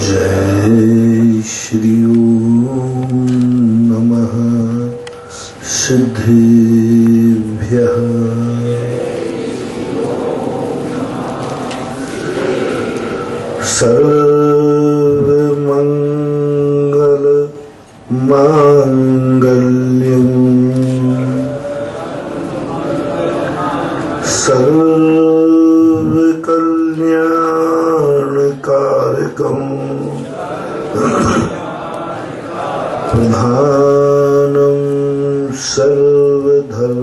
जय श्री ओम नमः सिद्धेभ्यः। सर्वमंगल मांगल्यं सर्वकल्याणकारकं प्रधानं सर्वधर्माणां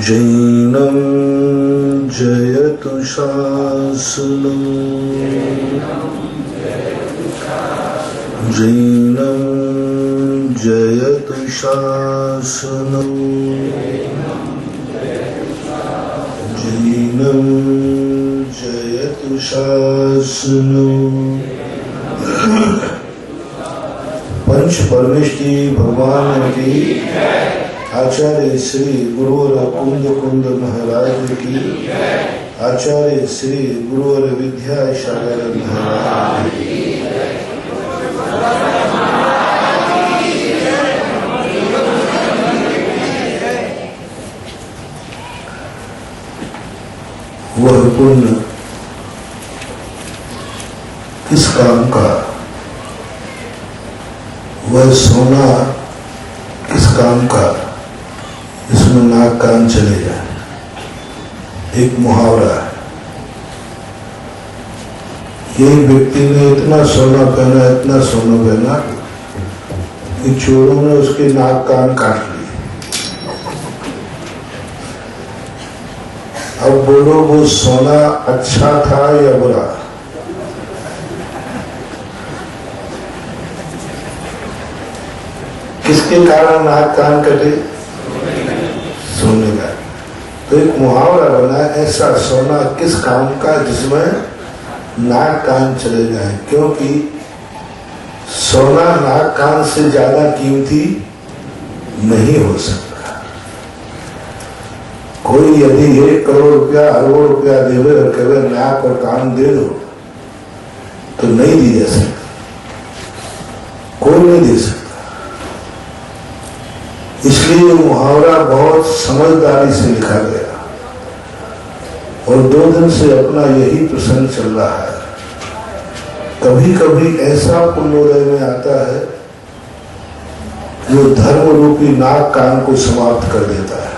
जैनं जयतु शासनं जैनं जयतु शासनं जैनं जयतु शासनं। पंच परमेष्टि भगवान की, आचार्य श्री गुरुवर कुंद महाराज की, आचार्य श्री गुरुवर विद्यासागर महाराज की। वह पुण्य किस काम का, वह सोना किस काम का इसमें नाक कान चले जाए। एक मुहावरा है, ये व्यक्ति ने इतना सोना पहना कि चोरों ने उसके नाक कान काट लिए। अब बोलो, वो सोना अच्छा था या बुरा? किसके कारण नाक कान कटे? सोने का। तो एक मुहावरा बना, ऐसा सोना किस काम का जिसमें नाक कान चले जाए। क्योंकि सोना नाक कान से ज्यादा कीमती नहीं हो सकता। कोई यदि 1 करोड़ रुपया, अरबों रुपया देवे और कहे नाक और कान दे दो, तो नहीं दी जा सकती, कोई नहीं दे सकता। इसलिए मुहावरा बहुत समझदारी से लिखा गया और 2 दिन से अपना यही प्रसंग चल रहा है। कभी कभी ऐसा पुण्योदय में आता है जो धर्म रूपी नाक कान को समाप्त कर देता है।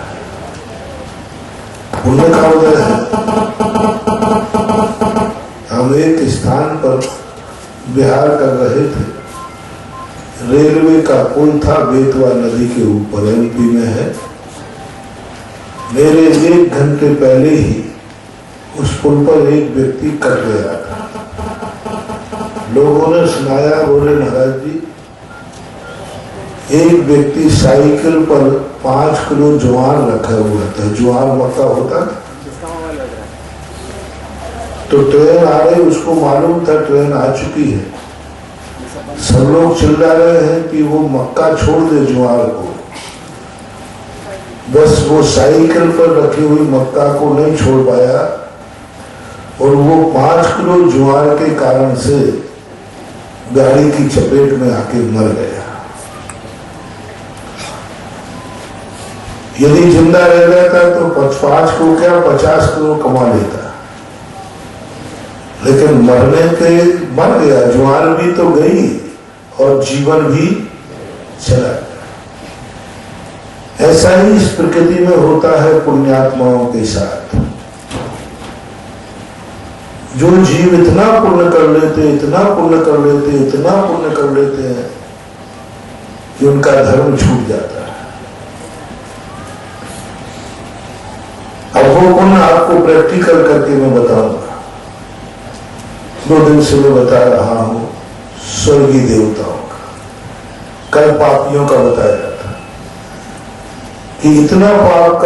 पुण्य का उदय है। हम एक स्थान पर विहार कर रहे थे। रेलवे का पुल था, बेतवा नदी के ऊपर, एमपी में है। मेरे 1 घंटे पहले ही उस पुल पर एक व्यक्ति कट गया था। लोगों ने सुनाया, बोले महाराज जी, एक व्यक्ति साइकिल पर 5 किलो ज्वार रखा हुआ था। ज्वार मक्का होता था। तो ट्रेन आ रही, उसको मालूम था ट्रेन आ चुकी है। सब लोग चिल्ला रहे हैं कि वो मक्का छोड़ दे ज्वार को। बस वो साइकिल पर रखी हुई मक्का को नहीं छोड़ पाया और वो 5 किलो ज्वार के कारण से गाड़ी की चपेट में आके मर गया। यदि जिंदा रह जाता तो 5 किलो क्या 50 किलो कमा लेता। लेकिन मरने के मर गया, ज्वार भी तो गई और जीवन भी चला गया। ऐसा ही इस प्रकृति में होता है पुण्यात्माओं के साथ। जो जीव इतना पुण्य कर लेते हैं कि उनका धर्म छूट जाता है। अब वो पुण्य आपको प्रैक्टिकल करके मैं बताऊंगा। 2 दिन से मैं बता रहा हूं स्वर्गीय देवताओं का। कल पापियों का बताया था कि इतना पाप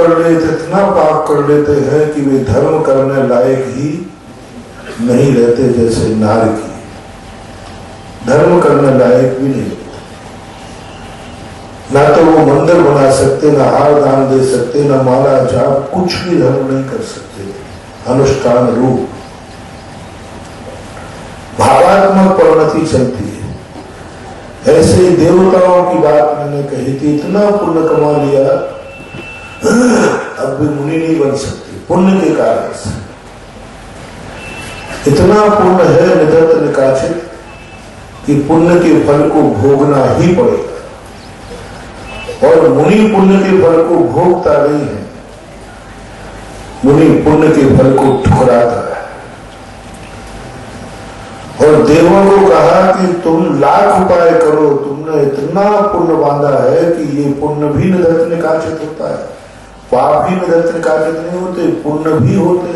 कर लेते हैं कि वे धर्म करने लायक ही नहीं रहते। जैसे नार की धर्म करने लायक भी नहीं होते। ना तो वो मंदिर बना सकते, ना हार दान दे सकते, ना माला जाप, कुछ भी धर्म नहीं कर सकते। अनुष्ठान रूप भावात्मक परिणति चलती है। ऐसे ही देवताओं की बात मैंने कही थी, इतना पुण्य कमा लिया, अब भी मुनि नहीं बन सकते पुण्य के कारण से। इतना पुण्य है निधत्त निकाचित कि पुण्य के फल को भोगना ही पड़ेगा, और मुनि पुण्य के फल को भोगता नहीं है, मुनि पुण्य के फल को ठुकराता है। और देवों को कहा कि तुम लाख उपाय करो, तुमने इतना पुण्य बांधा है कि ये पुण्य भी निधत्त निकाचित होता है, पाप भी निधत्त निकाचित नहीं होते, पुण्य भी होते।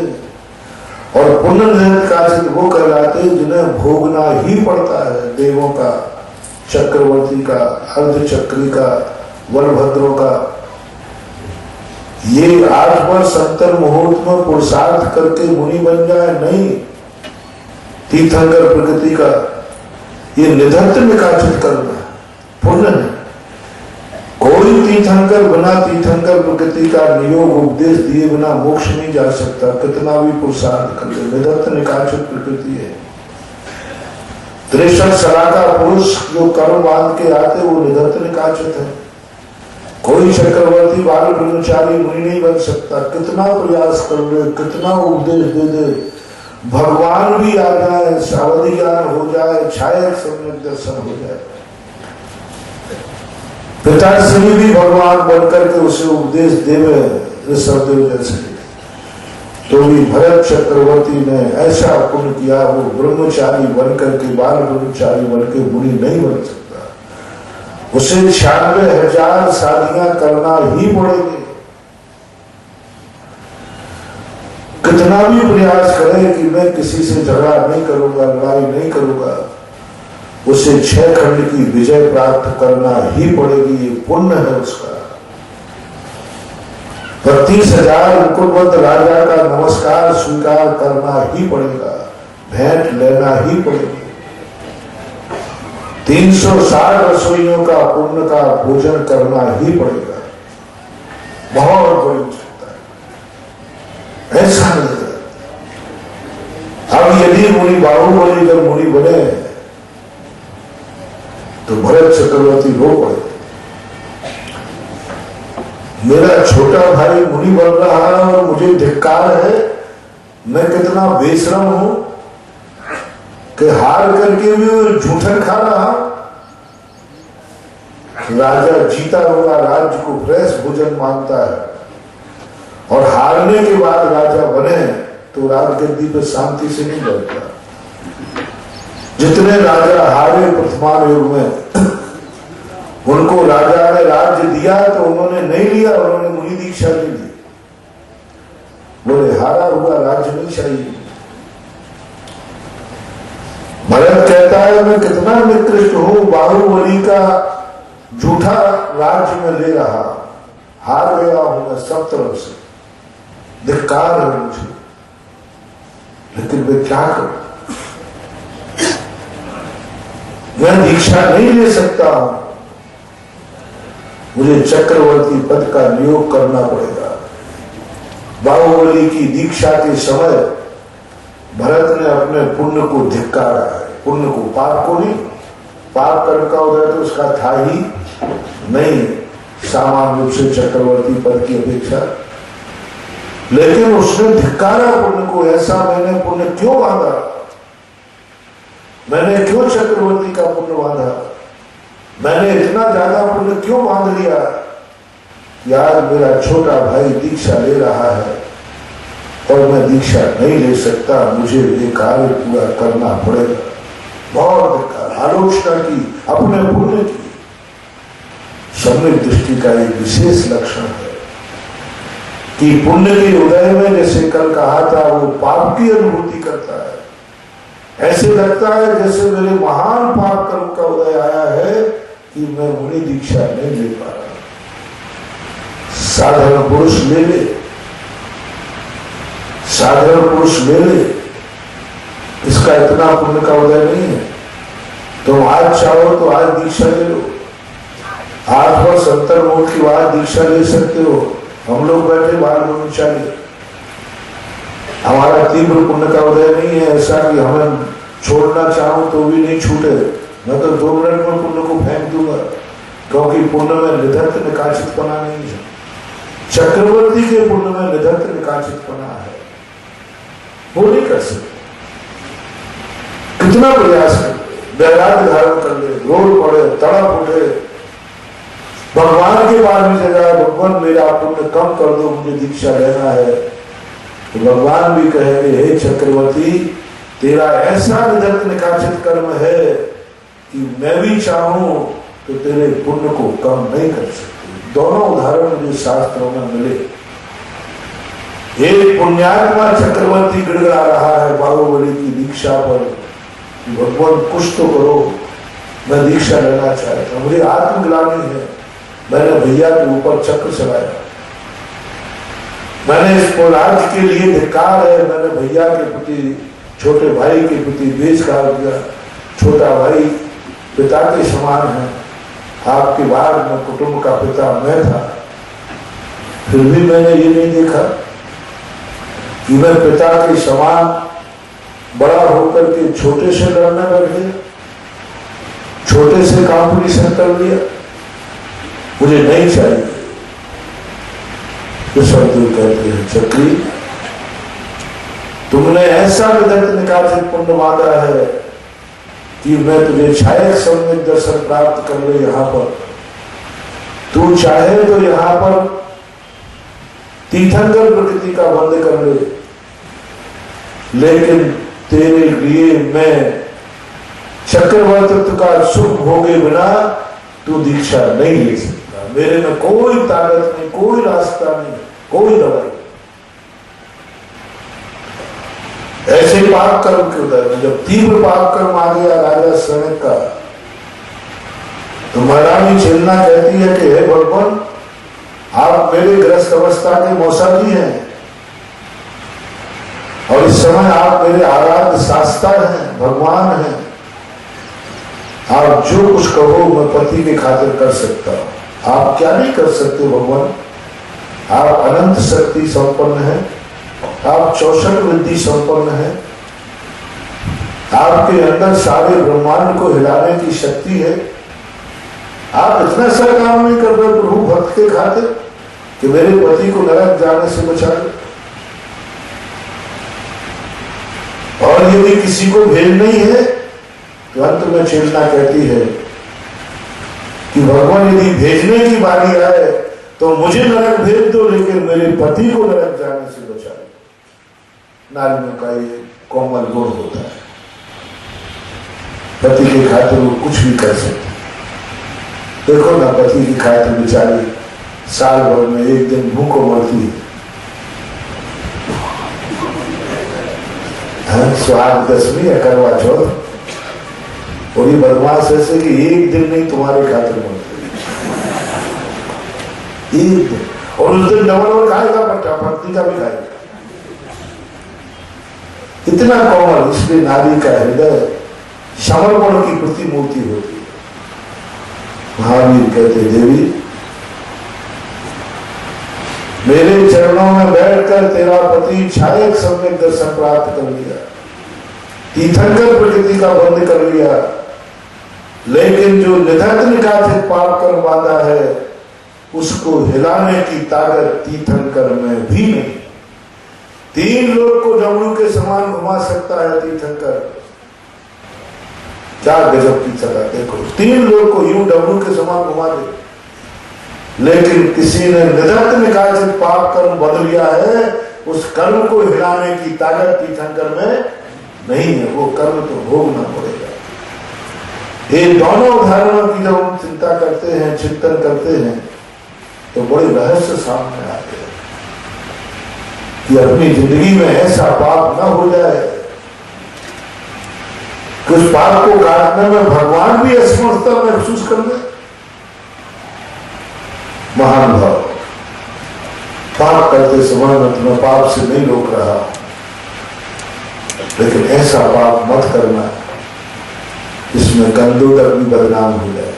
और पुण्य निधत्त निकाचित वो कहलाते जिन्हें भोगना ही पड़ता है। देवों का, चक्रवर्ती का, अर्धचक्री का, बलभद्रों का, ये 8 वर्ष अंतर मुहूर्त में पुरुषार्थ करके मुनि बन जाए नहीं। तीर्थंकर प्रकृति का ये निधत्त निकाचित करना पुण्य है। कोई तीर्थंकर बिना तीर्थंकर प्रकृति का नियोग उपदेश दिए बिना मोक्ष नहीं जा सकता, कितना भी पुरुषार्थ कर ले। निधत्त निकाचित प्रकृति है। 63 सलाह का पुरुष जो कर्म बांध के आते वो निधत्त निकाचित है। कोई चक्रवर्ती बाल ब्रह्मचारी मुनि नहीं बन सकता, कितना प्रयास कर ले, कितना उपदेश दे दे, भगवान भी आ जाए, सावधि ज्ञान हो जाए, छायक सम्यक दर्शन हो जाए, पिताश्री भी भगवान बनकर के उसे उपदेश देवे ऋषभदेव जैसे, तो भी भरत चक्रवर्ती ने ऐसा पुण्य किया, वो ब्रह्मचारी बनकर के, बाल ब्रह्मचारी बनकर मुनि नहीं बन सकता। उसे 96,000 शादियां करना ही पड़ेगी। कितना भी प्रयास करे कि मैं किसी से झगड़ा नहीं करूंगा, लड़ाई नहीं करूंगा, उसे 6 खंड की विजय प्राप्त करना ही पड़ेगी। ये पुण्य है उसका। 32,000 मुकुटबद्ध राजा का नमस्कार स्वीकार करना ही पड़ेगा, भेंट लेना ही पड़ेगा। 360 रसोइयों का पुण्य का भोजन करना ही पड़ेगा। बहुत बड़ी उत्सुकता है, ऐसा नहीं। अब यदि मुनि बाहुबली जब मुनि बने तो भरत चक्रवर्ती रो पड़े, मेरा छोटा भाई मुनि बन रहा है और मुझे धिक्कार है, मैं कितना बेशरम हूं कि हार करके भी झूठन खा रहा। राजा जीता हुआ राज्य को फ्रेश भोजन मांगता है, और हारने के बाद राजा बने तो राजगद्दी पे शांति से नहीं बैठता। जितने राजा हारे प्रथमान युग में, उनको राजा ने राज्य दिया तो उन्होंने नहीं लिया, उन्होंने मुनि दीक्षा नहीं ली। बोले हारा हुआ राज्य नहीं चाहिए। भरत कहता है मैं कितना निकृष्ट हूं, बाहुबली का झूठा राज्य में ले रहा, हार गया हूं मैं सब तरफ से, धिक्कार है मुझे, लेकिन मैं क्या करूं, मैं दीक्षा नहीं ले सकता हूं, मुझे चक्रवर्ती पद का नियोग करना पड़ेगा। बाहुबली की दीक्षा के समय भरत ने अपने पुण्य को धिक्कारा है, पुण्य को, पाप को नहीं। पाप कर्म का उदय तो उसका था ही नहीं सामान्य रूप से चक्रवर्ती पद की अपेक्षा, लेकिन उसने धिक्कारा पुण्य को। ऐसा मैंने पुण्य क्यों बांधा, मैंने क्यों चक्रवर्ती का पुण्य बांधा, मैंने इतना ज्यादा पुण्य क्यों बांध लिया। यार मेरा छोटा भाई दीक्षा ले रहा है और मैं दीक्षा नहीं ले सकता, मुझे ये कार्य पूरा करना पड़ेगा। बहुत आलोचना की अपने पुण्य की। सम्यक दृष्टि का एक विशेष लक्षण है कि पुण्य के उदय में, जैसे कल कहा था, वो पाप की अनुभूति करता है। ऐसे लगता है जैसे मेरे महान पाप कर्म का उदय आया है कि मैं मुनि दीक्षा नहीं ले पा रहा। साधारण पुरुष ले ले, साधारण पुरुष ले ले, इसका इतना पुण्य का उदय नहीं है। तुम आज चाहो तो आज दीक्षा ले लो, 8 वर्ष 70 वोट के बाद दीक्षा ले सकते हो। हम लोग बैठे बाल ब्रह्मचारी, हमारा तीव्र पुण्य का उदय नहीं है ऐसा कि हमें छोड़ना चाहूं तो भी नहीं छूटे। मैं तो 2 मिनट में पुण्य को फेंक दूंगा, क्योंकि पुण्य में निधत्त निकाचितपना नहीं है। चक्रवर्ती के पुण्य में निधत्त निकाचितपना है, वो नहीं कर सकते। कितना प्रयास कर, वैराग्य धारण कर ले, रोड पड़े, तड़प उठे, भगवान के पास भी जगह, भगवान मेरा पुण्य कम कर दो, मुझे दीक्षा लेना है, तो भगवान भी कहेंगे हे चक्रवर्ती, तेरा ऐसा निधत्त निकाचित कर्म है कि मैं भी चाहूं तो तेरे पुण्य को कम नहीं कर सकते। दोनों उदाहरण मुझे शास्त्रों में मिले। एक पुण्यात्मा चक्रवर्ती गिड़गिड़ा रहा है बाहुबली की दीक्षा पर, भगवान कुछ तो करो, मैं दीक्षा लेना चाहता हूं, मुझे आत्मग्लानि है, मैंने भैया के ऊपर चक्र चलाया, मैंने इस पौलाद के लिए धिक्कार है, मैंने भैया के प्रति, छोटे भाई के प्रति द्वेष कर दिया। छोटा भाई पिता के समान है, आपके बाद में कुटुंब का पिता मैं था, फिर भी मैंने ये नहीं देखा कि मैं पिता के समान बड़ा होकर के छोटे से लड़ने बैठे, छोटे से कॉम्पिटिशन कर लिया, मुझे नहीं चाहिए। तो सदगुरु कहते हैं चक्री, तुमने ऐसा निधत्त निकाचित पुण्य मांगा है कि मैं तुझे छायक सम्यक दर्शन प्राप्त कर ले। यहां पर तू चाहे तो यहां पर तीर्थंकर प्रकृति का बंद कर ले, लेकिन तेरे लिए मैं चक्रवर्तित्व का सुख भोगे बिना तू दीक्षा नहीं ले सकता। मेरे में कोई ताकत नहीं, कोई रास्ता नहीं, कोई दवाई। ऐसे पाप कर्म के उदय में जब तीव्र पाप कर्म आ गया राजा सनक का, तो महारानी चिन्ना कहती है कि हे भगवान, आप मेरे ग्रस्त अवस्था के मौसा जी हैं और इस समय आप मेरे आराध्य शास्ता हैं, भगवान हैं। आप जो कुछ कहो मैं पति के खातिर कर सकता हूं। आप क्या नहीं कर सकते भगवान? आप अनंत शक्ति संपन्न हैं, आप 64 विद्धि संपन्न हैं, आपके अंदर सारे ब्रह्मांड को हिलाने की शक्ति है। आप इतना सा काम नहीं कर रहे प्रभु भक्त के खातिर कि मेरे पति को नरक जाने से बचा दे। और यदि किसी को भेद नहीं है तो अंत में चेतना कहती है कि भगवान यदि भेजने की बारी आए तो मुझे नरक भेज दो, लेकिन मेरे पति को नरक जाने से बचा दो। नारियों का ये कोमल गुण होता है, पति के खातिर वो कुछ भी कर सकते। देखो ना, पति की खातिर बेचारी साल भर में एक दिन भूखों मरती है। सुहाग दशमी या करवा चौथ, और ये बदमाश ऐसे कि एक दिन नहीं तुम्हारे खातिर मरती, एक दिन, और उस दिन डबल खाएगा, पत्नी का भी खाएगा। इतना कोमल, इसलिए नारी का हृदय समर्पण की प्रतिमूर्ति होती है। महावीर कहते देवी, मेरे चरणों में बैठकर तेरा पति छायक सम्यक दर्शन प्राप्त कर लिया, तीर्थंकर प्रकृति का बंद कर लिया, लेकिन जो निधत्त निकाचित पाप कर बांधा है उसको हिलाने की ताकत तीर्थंकर में भी नहीं। 3 लोग को डमरू के समान घुमा सकता है तीर्थंकर। क्या गजब की सदा, देखो 3 लोग को यूं डमरू के समान घुमा दे, लेकिन किसी ने निधत्त निकाचित पाप कर्म बदल लिया है, उस कर्म को हिलाने की ताकत तीर्थंकर में नहीं है। वो कर्म तो भोगना पड़ेगा। ये दोनों उदाहरणों की जब हम चिंता करते हैं, चिंतन करते हैं, तो बड़े रहस्य सामने आते हैं कि अपनी जिंदगी में ऐसा पाप न हो जाए कि उस पाप को काटने में भगवान भी असमर्थता महसूस कर ले। महान भाव, पाप करते समय मैं तुम्हें पाप से नहीं रोक रहा, लेकिन ऐसा पाप मत करना जिसमें गंदोदक भी बदनाम हो जाए,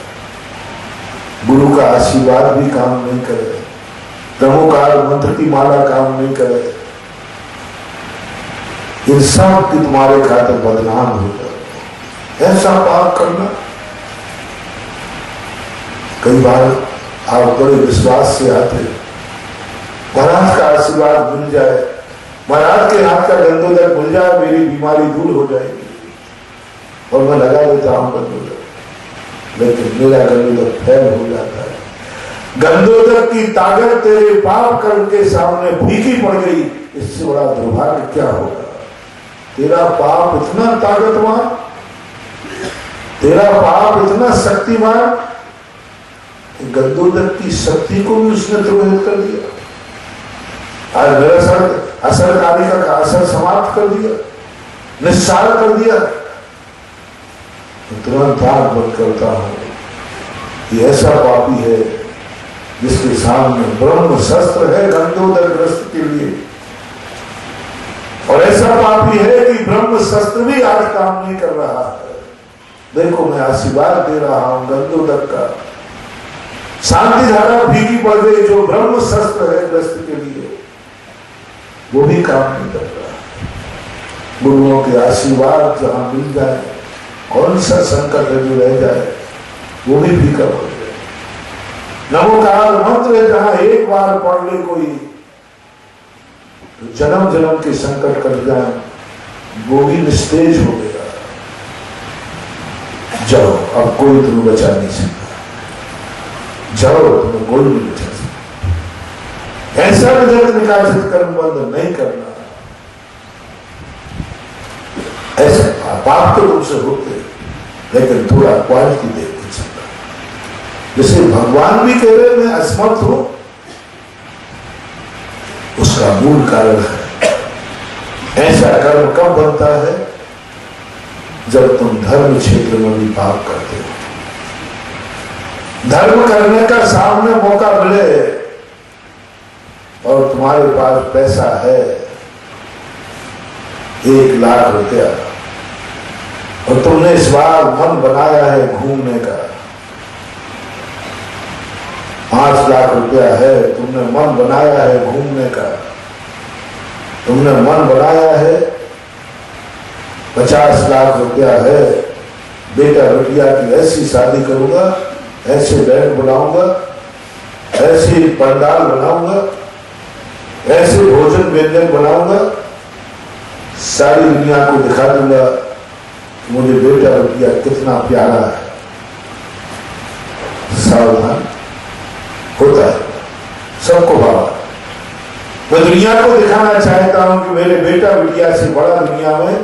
गुरु का आशीर्वाद भी काम नहीं करे, ब्रह्मोकार मंत्र की माला काम नहीं करे, इन सब की तुम्हारे खातिर बदनाम हो जाए। ऐसा पाप करना, कई बार आप बड़े विश्वास से आते, महाराज का आशीर्वाद मिल जाए, महाराज के हाथ का गंधोदक मिल जाए, मेरी बीमारी दूर हो जाएगी, और मैं लगा देता हूं गंधोदक, लेकिन मेरा गंधोदक फैल हो जाता है। गंधोदक की ताकत तेरे पाप कर्म के सामने फीकी पड़ गई, इससे बड़ा दुर्भाग्य क्या होगा। तेरा पाप इतना ताकतवान, तेरा पाप इतना शक्तिमान, गंधोदक की शक्ति को भी उसने द्रोहित कर दिया। आज मेरा असर कालिका का असर समाप्त कर दिया, निस्सार कर दिया। तुरंत आग बंद करता हूं। ये ऐसा पापी है जिसके सामने ब्रह्म शस्त्र है गंधोदक ग्रस्त के लिए, और ऐसा पापी है कि ब्रह्म शस्त्र भी आज काम नहीं कर रहा है। देखो मैं आशीर्वाद दे रहा हूं गंधोदक का, शांति धारा फीकी पड़ गई, जो ब्रह्म शस्त्र है ग्रस्त के लिए वो भी काम नहीं कर रहा। गुरुओं के आशीर्वाद जहां मिल जाए, कौन सा संकट है जो रह जाए, वो भी फीका पड़ जाए। नमोकार मंत्र जहां एक बार पढ़ ले कोई, तो जन्म जन्म के संकट कट जाए, वो भी निस्तेज हो गया। जाओ, अब कोई तुम्हें बचा नहीं सकता, जाओ, तुम्हें कोई नहीं बचा सकता। ऐसा विदर्थ निकासित कर्म बंद नहीं करना। ऐसा पाप तो तुमसे होते, लेकिन थोड़ा क्वालिटी देखते सकता। जैसे भगवान भी कह रहे मैं असमर्थ हूं, उसका मूल कारण है। ऐसा कर्म कब बनता है, जब तुम धर्म क्षेत्र में भी पाप करते हो। धर्म करने का सामने मौका मिले और तुम्हारे पास पैसा है 1 लाख रुपया, और तुमने इस बार मन बनाया है घूमने का, 5 लाख रुपया है, तुमने मन बनाया है घूमने का, तुमने मन बनाया है 50 लाख रुपया है, बेटा बेटिया की ऐसी शादी करूंगा, ऐसे बैंड बनाऊंगा, ऐसे पंडाल बनाऊंगा, ऐसे भोजन व्यंजन बनाऊंगा, सारी दुनिया को दिखा दूंगा मुझे बेटा बेटिया कितना प्यारा है। सावधान होता है, सबको भावा। मैं दुनिया को दिखाना चाहता हूं कि मेरे बेटा बिटिया से बड़ा दुनिया में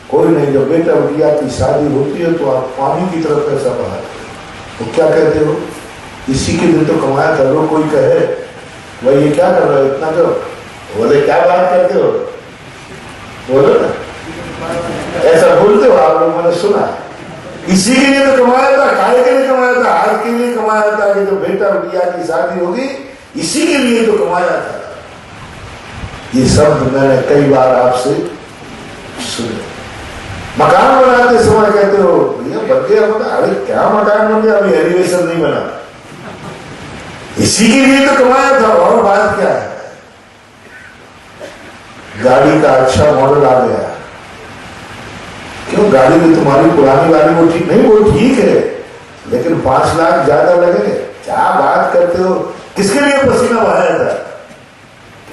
कोई नहीं। जब बेटा बिटिया की शादी होती है तो आप पानी की तरफ पैसा बहाते हो, तो क्या कहते हो, इसी के दिन तो कमाया था। लोग कोई कहे भाई ये क्या कर रहे हो, इतना करो, बोले क्या बात करते हो, बोलो ना, ऐसा बोलते हो आप लोग, मैंने सुना। इसी के लिए तो कमाया था, काहे के लिए कमाया था, आज के लिए कमाया था कि तो बेटा बिटिया की शादी होगी, इसी के लिए तो कमाया था। ये शब्द मैंने कई बार आपसे सुने। मकान बनाते समय कहते हो भैया बन गया मकान, अरे क्या मकान बन गया, अभी एलिवेशन नहीं बना, इसी के लिए तो कमाया था, और बात क्या है। गाड़ी का अच्छा मॉडल आ गया, क्यों गाड़ी में तुम्हारी पुरानी गाड़ी वो ठीक नहीं, वो ठीक है, लेकिन 5 लाख ज्यादा लगेंगे। क्या बात करते हो, किसके लिए पसीना बहाया था।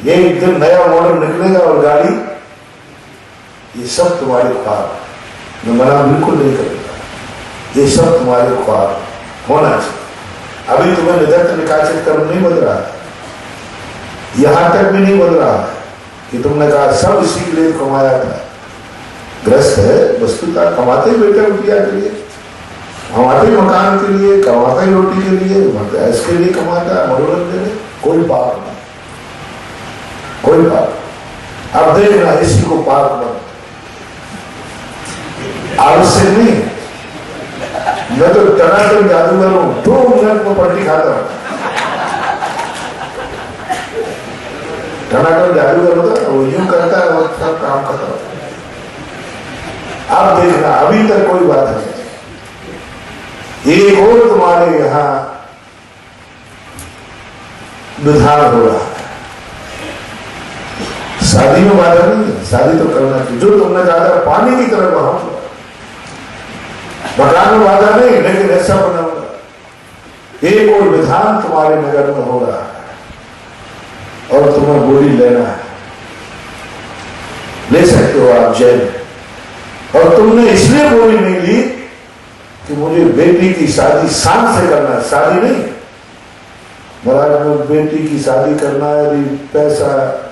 ये एक दिन नया मॉडल निकलेगा और गाड़ी, ये सब तुम्हारे ख्वाब, मैं मना बिल्कुल नहीं करूंगा, ये सब तुम्हारे ख्वाब होना चाहिए। अभी तुम्हें निधन निकासित कर्म नहीं बन रहा है, यहां तक भी नहीं बन रहा है कि तुमने कहा सब इसी के लिए कमाया था। ग्रस्त है वस्तुतः, कमाते ही बेटा बिटिया के लिए, कमाते ही मकान के लिए, कमाता ही रोटी के लिए, इसके लिए कमाता है, मनोरंजन, कोई पाप नहीं, कोई पाप। अब देखना इसी को पाप बन, आवश्यक नहीं। मैं तो टनाटन जादूगर हूं, 2 मिनट में पलटी खाता हूं। टनाटन जादूगर होता है, वो यूं करता है और सब काम खत्म। आप देखना अभी तक कोई बात नहीं। एक और तुम्हारे यहाँ विधान हो रहा है। शादी में बाधा नहीं है, शादी तो करना चाहिए। जो तुमने ज्यादा पानी की तरह बहाओ, मकान में बाधा नहीं, लेकिन ऐसा बनाऊंगा। एक और विधान तुम्हारे नगर में हो रहा है और तुम्हें बोली लेना है, ले सकते हो आप जैन। और तुमने इसलिए बोली नहीं ली कि मुझे बेटी की शादी शान से करना है, शादी नहीं। महाराज में बेटी की शादी करना है, यदि पैसा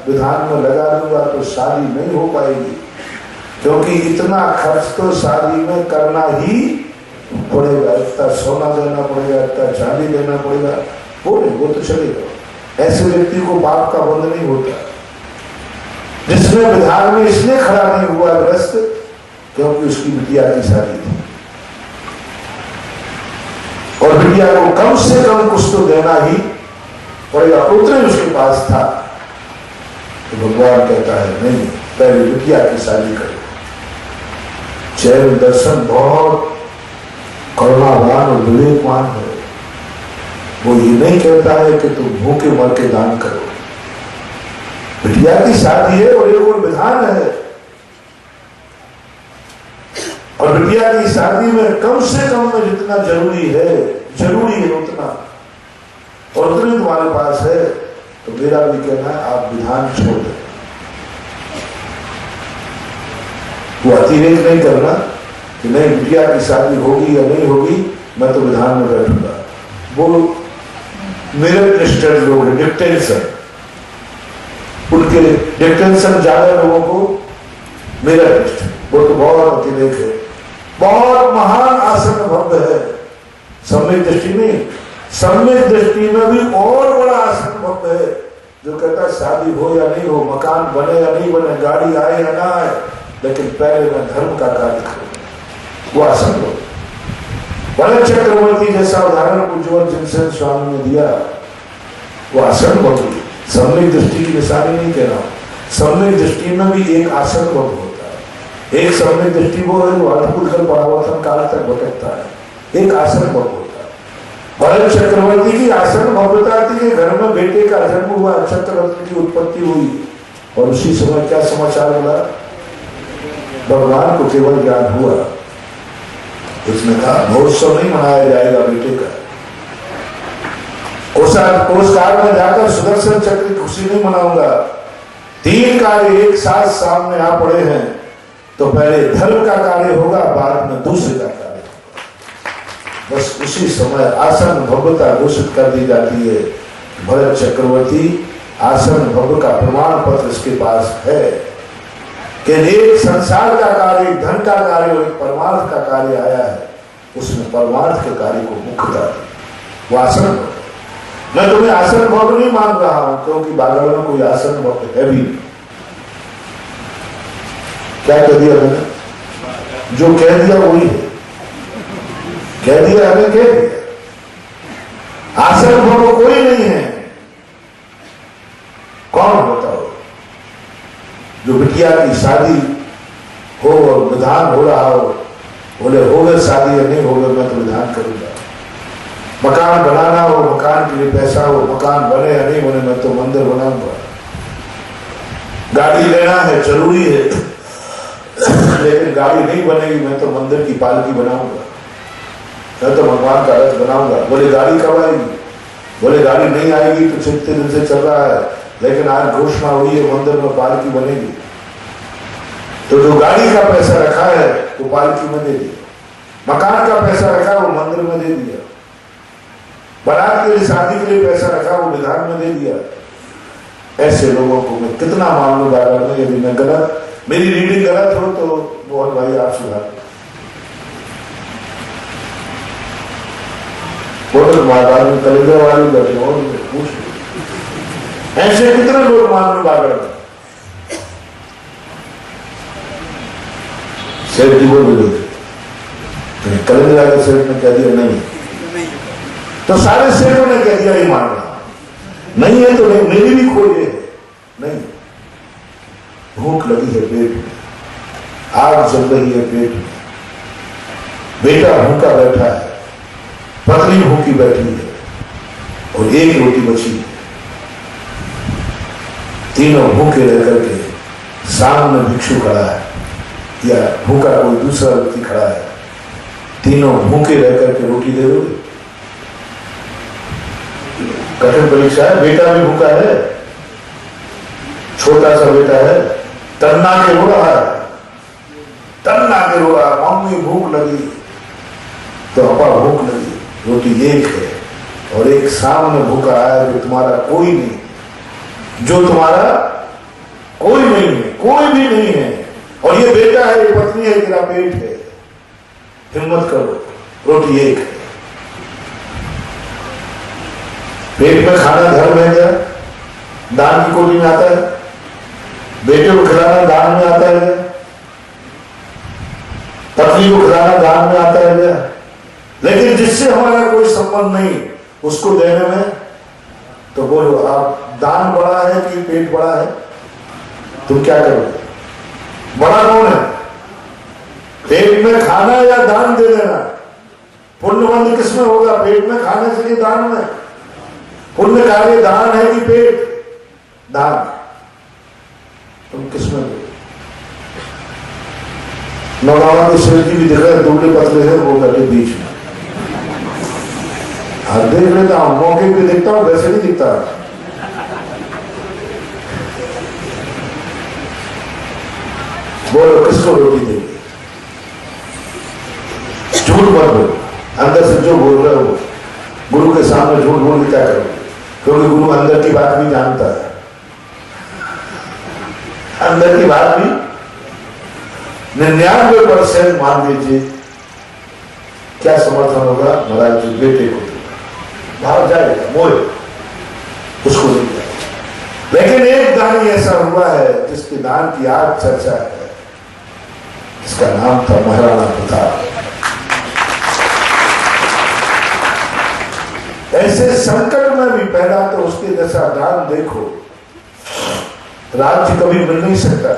विधान में लगा दूंगा तो शादी नहीं हो पाएगी, क्योंकि इतना खर्च तो शादी में करना ही पड़ेगा। इतना सोना देना पड़ेगा, इतना चांदी देना पड़ेगा, वो तो चलेगा। ऐसे व्यक्ति को पाप का बंध नहीं होता। जिसमें विधान में इसलिए खड़ा नहीं हुआ ग्रस्त क्योंकि उसकी बिटिया की शादी थी और बिटिया को कम से कम कुछ तो देना ही पड़ेगा, पुत्र ही उसके पास था। तो भगवान कहता है नहीं, पहले बिटिया की शादी करो। जैन दर्शन बहुत करुणावान और विवेकवान है। वो ये नहीं कहता है कि तुम भूखे मर के दान करो। बिटिया की शादी है और एक और विधान है, और बिटिया की शादी में कम से कम में जितना जरूरी है उतना, और उतने तुम्हारे पास है। तो मेरा भी कहना है आप विधान छोड़ दें। वो अतिरेक नहीं करना कि नहीं बिटिया की शादी होगी या नहीं होगी, मैं तो विधान में बैठूंगा। वो मेरे निष्ठर लोग हैं, डिक्टेंशन, उनके डिक्टेंशन ज्यादा लोगों को मेरा निष्ठ, वो तो बहुत अतिरेक है। बहुत महान आसन भव्य है, सम्यक दृष्टि में, सम्यक दृष्टि में भी और बड़ा आसन भव्य है, जो कहता शादी हो या नहीं हो, मकान बने या नहीं बने, गाड़ी आए या ना आए, लेकिन पहले मैं धर्म का कार्य करूं। वो आसन भव्य। भरत चक्रवर्ती जैसा उदाहरण उज्ज्वल जिनसे स्वामी ने दिया, वो आसन भव्य। सम्यक दृष्टि की निशानी नहीं कह रहा हूं, सम्यक दृष्टि में भी एक आसन भव्य होता है। एक सम्यक दृष्टि वो है जो अद्भुत कर परावर्तन काल तक भटकता है, एक आसन भव्य होता है। भरत चक्रवर्ती की आसन भव्यता थी कि घर में बेटे का जन्म हुआ, चक्रवर्ती की उत्पत्ति हुई, और उसी समय क्या समाचार मिला, भगवान को केवल ज्ञान हुआ। उसने कहा महोत्सव नहीं मनाया जाएगा बेटे का, उस काल में जाकर सुदर्शन चक्र की खुशी नहीं मनाऊंगा। 3 कार्य एक साथ सामने आ पड़े हैं, तो पहले धर्म का कार्य होगा, बाद में दूसरे का कार्य होगा। बस उसी समय आसन भव्यता घोषित कर दी जाती है। भरत चक्रवर्ती आसन भव्य का प्रमाण पत्र इसके पास है कि एक संसार का कार्य, एक धन का कार्य और एक परमार्थ का कार्य आया है। उसने परमार्थ के कार्य को मुख्यता दी, वो आसन। मैं तुम्हें आसन भव्य नहीं मान रहा हूं, क्योंकि बागड़ में कोई आसन भव्य है भी नहीं। क्या कह दिया मैंने? जो कह दिया वही है, कह दिया हमें, कह दिया। आसन भव्य कोई नहीं है। कौन बताओ? जो बिटिया की शादी हो और विधान हो रहा हो, बोले हो गए शादी या नहीं हो गए, मैं तो विधान करूंगा। मकान बनाना हो, मकान के लिए पैसा हो, मकान बने या नहीं बने, मैं तो मंदिर बनाऊंगा। गाड़ी लेना है, जरूरी है, लेकिन गाड़ी नहीं बनेगी, मैं तो मंदिर की पालकी बनाऊंगा, मैं तो भगवान का रथ बनाऊंगा। बोले गाड़ी कब आएगी? बोले गाड़ी नहीं आएगी तो कितने दिन से चल रहा है, लेकिन आज घोषणा हुई है मंदिर में पालकी बनेगी। तो जो गाड़ी का पैसा रखा है वो पालकी में दे दिया, मकान का पैसा रखा वो मंदिर में दे दिया, बारात के लिए, शादी के लिए पैसा रखा वो विधान में दे दिया। ऐसे लोगों को मैं कितना मान लूं बार में, यदि मैं गलत, मेरी रीडिंग गलत हो तो बहुत भाई आप सुधार। बहुत कलेजा वाली बैठे और पूछ ऐसे कितने लोग मान लो बागड़ में। सेठ जी बोल विरोध, कलेजा के सेठ ने कह दिया नहीं, तो सारे सेठों ने कह दिया ये मान रहा नहीं है, तो नहीं, मेरी भी खोज है नहीं। भूख लगी है पेट में, आग जल रही है पेट में, बेटा भूखा बैठा है, पत्नी भूखी बैठी है और एक रोटी बची है। तीनों भूखे रह करके सामने भिक्षु खड़ा है या भूखा कोई दूसरा व्यक्ति खड़ा है, तीनों भूखे रह करके रोटी दे दोगे? कठिन परीक्षा है। बेटा भी भूखा है, छोटा सा बेटा है, तन्ना के रो रहा है, तन्ना के रो रहा है, मम्मी भूख लगी। तो अपा भूख लगी, रोटी एक है, और एक सामने भूखा है जो तुम्हारा कोई नहीं, जो तुम्हारा कोई नहीं है, कोई भी नहीं है, और ये बेटा है, ये पत्नी है, तेरा पेट है। हिम्मत करो, रोटी एक है। पेट में खाना घर में गया, दान की कोटी में आता है। बेटे को खिलाना दान में आता है, पत्नी को खिलाना दान में आता है क्या? लेकिन जिससे हमारा कोई संबंध नहीं, उसको देने में, तो बोलो आप दान बड़ा है कि पेट बड़ा है? तुम क्या करोगे? बड़ा कौन है? पेट में खाना या दान दे देना? पुण्यबंध किसमें होगा, पेट में खाने से कि दान में? पुण्य कार्य दान है कि पेट? दान। तुम किसमें दो? नौगावा के शेर जी भी दिख रहे, दुबले पतले है, वो बैठे बीच में। हाँ देख लेता हूं, मौके पे दिखता हूं, वैसे नहीं दिखता। बोलो किसको रोटी देगी? झूठ मत बोलो, अंदर से जो बोल रहे हो। गुरु के सामने झूठ बोल के क्या करोगे? क्योंकि गुरु अंदर की बात भी जानता है, अंदर की बात भी 99% मान लीजिए। क्या समर्थन होगा? महाराज जी बेटे को बाहर जाएगा, मोए उसको नहीं जाएगा। लेकिन एक दान ऐसा हुआ है जिसके दान की आज चर्चा है, इसका नाम था महाराणा प्रताप। ऐसे संकट में भी पहला तो उसके जैसा दान देखो, राज्य कभी मिल नहीं सकता।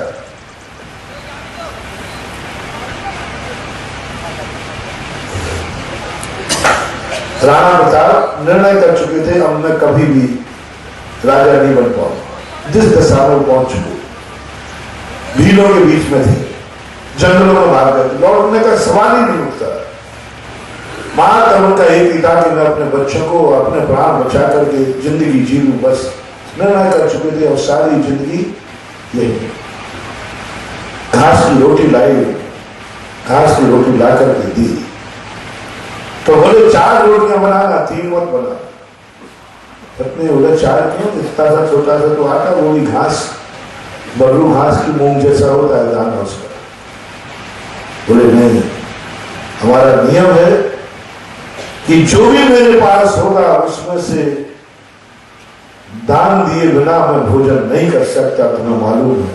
राणा प्रताप निर्णय कर चुके थे, अब मैं कभी भी राजा नहीं बन पाऊंगा। जिस दशा में पहुंच चुके, भीलों के बीच में थे, जंगलों में भाग गए थे, लौटने का सवाल ही नहीं उठता। महाकर्म का एक ही था कि मैं अपने बच्चों को अपने प्राण बचा करके जिंदगी जी लूं, बस निर्णय कर चुके थे। और सारी जिंदगी यही घास की रोटी लाई, घास की रोटी ला करके दी। तो बोले 4 रोटियां बनाना, 3 मत बना। पत्नी बोले 4 क्यों? इतना सा छोटा सा तो आटा, वो भी घास, बर्रू घास की मूंग जैसा होता है दाना उसका। बोले नहीं, हमारा नियम है कि जो भी मेरे पास होगा उसमें से दान दिए बिना मैं भोजन नहीं कर सकता, तुम्हें मालूम है।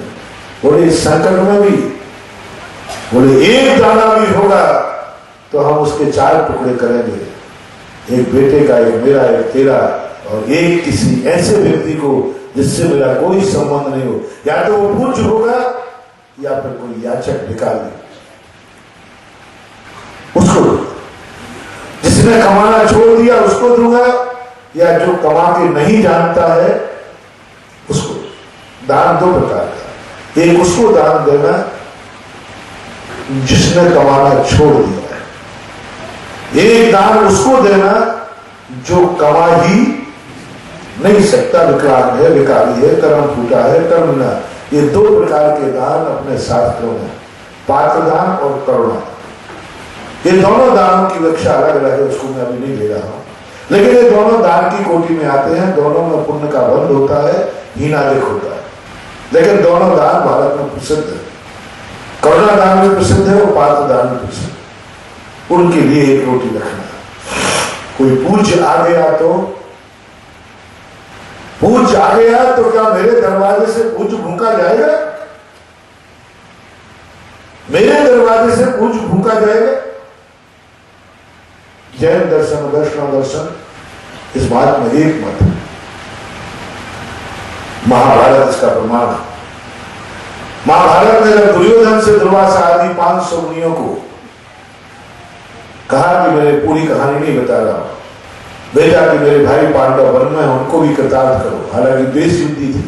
बोले इस संकट में भी, बोले एक दाना भी होगा तो हम उसके 4 टुकड़े करेंगे, एक बेटे का, एक मेरा, एक तेरा, और एक किसी ऐसे व्यक्ति को जिससे मेरा कोई संबंध नहीं हो। या तो वो पूज्य होगा या फिर कोई याचक भिखारी, उसको जिसने कमाना छोड़ दिया उसको दूंगा, या जो कमा के नहीं जानता है उसको। दान 2 प्रकार का, एक उसको दान देना जिसने कमाना छोड़ दिया है, एक दान उसको देना जो कमा ही नहीं सकता, विकलांग है, भिखारी है, कर्म फूटा है, कर्म न। ये 2 प्रकार के दान अपने शास्त्रों में, पात्र दान और करुणा। ये दोनों दानों की व्याख्या अलग अलग है, उसको मैं अभी नहीं ले रहा हूं। लेकिन ये दोनों दान की कोटि में आते हैं, दोनों में पुण्य का बंध होता है, हीनादिक होता है। लेकिन दोनों दान भारत में प्रसिद्ध है, करुणा दान में प्रसिद्ध है और पात्र दान में प्रसिद्ध है। उनके लिए एक रोटी रखना। कोई पूज्य आ गया तो, पूज्य आ गया तो क्या मेरे दरवाजे से पूज्य भूखा जाएगा? मेरे दरवाजे से पूज्य भूखा जाएगा? जैन दर्शन, वैष्णव दर्शन, इस बात में एक मत है। महाभारत इसका प्रमाण है। महाभारत ने जब दुर्योधन से दुर्वासा आदि 500 मुनियों को कहा कि मैं पूरी कहानी नहीं बता रहा हूं, भेजा कि मेरे भाई पांडव वन में, उनको भी कृतार्थ करो। हालांकि देश युद्धि थी,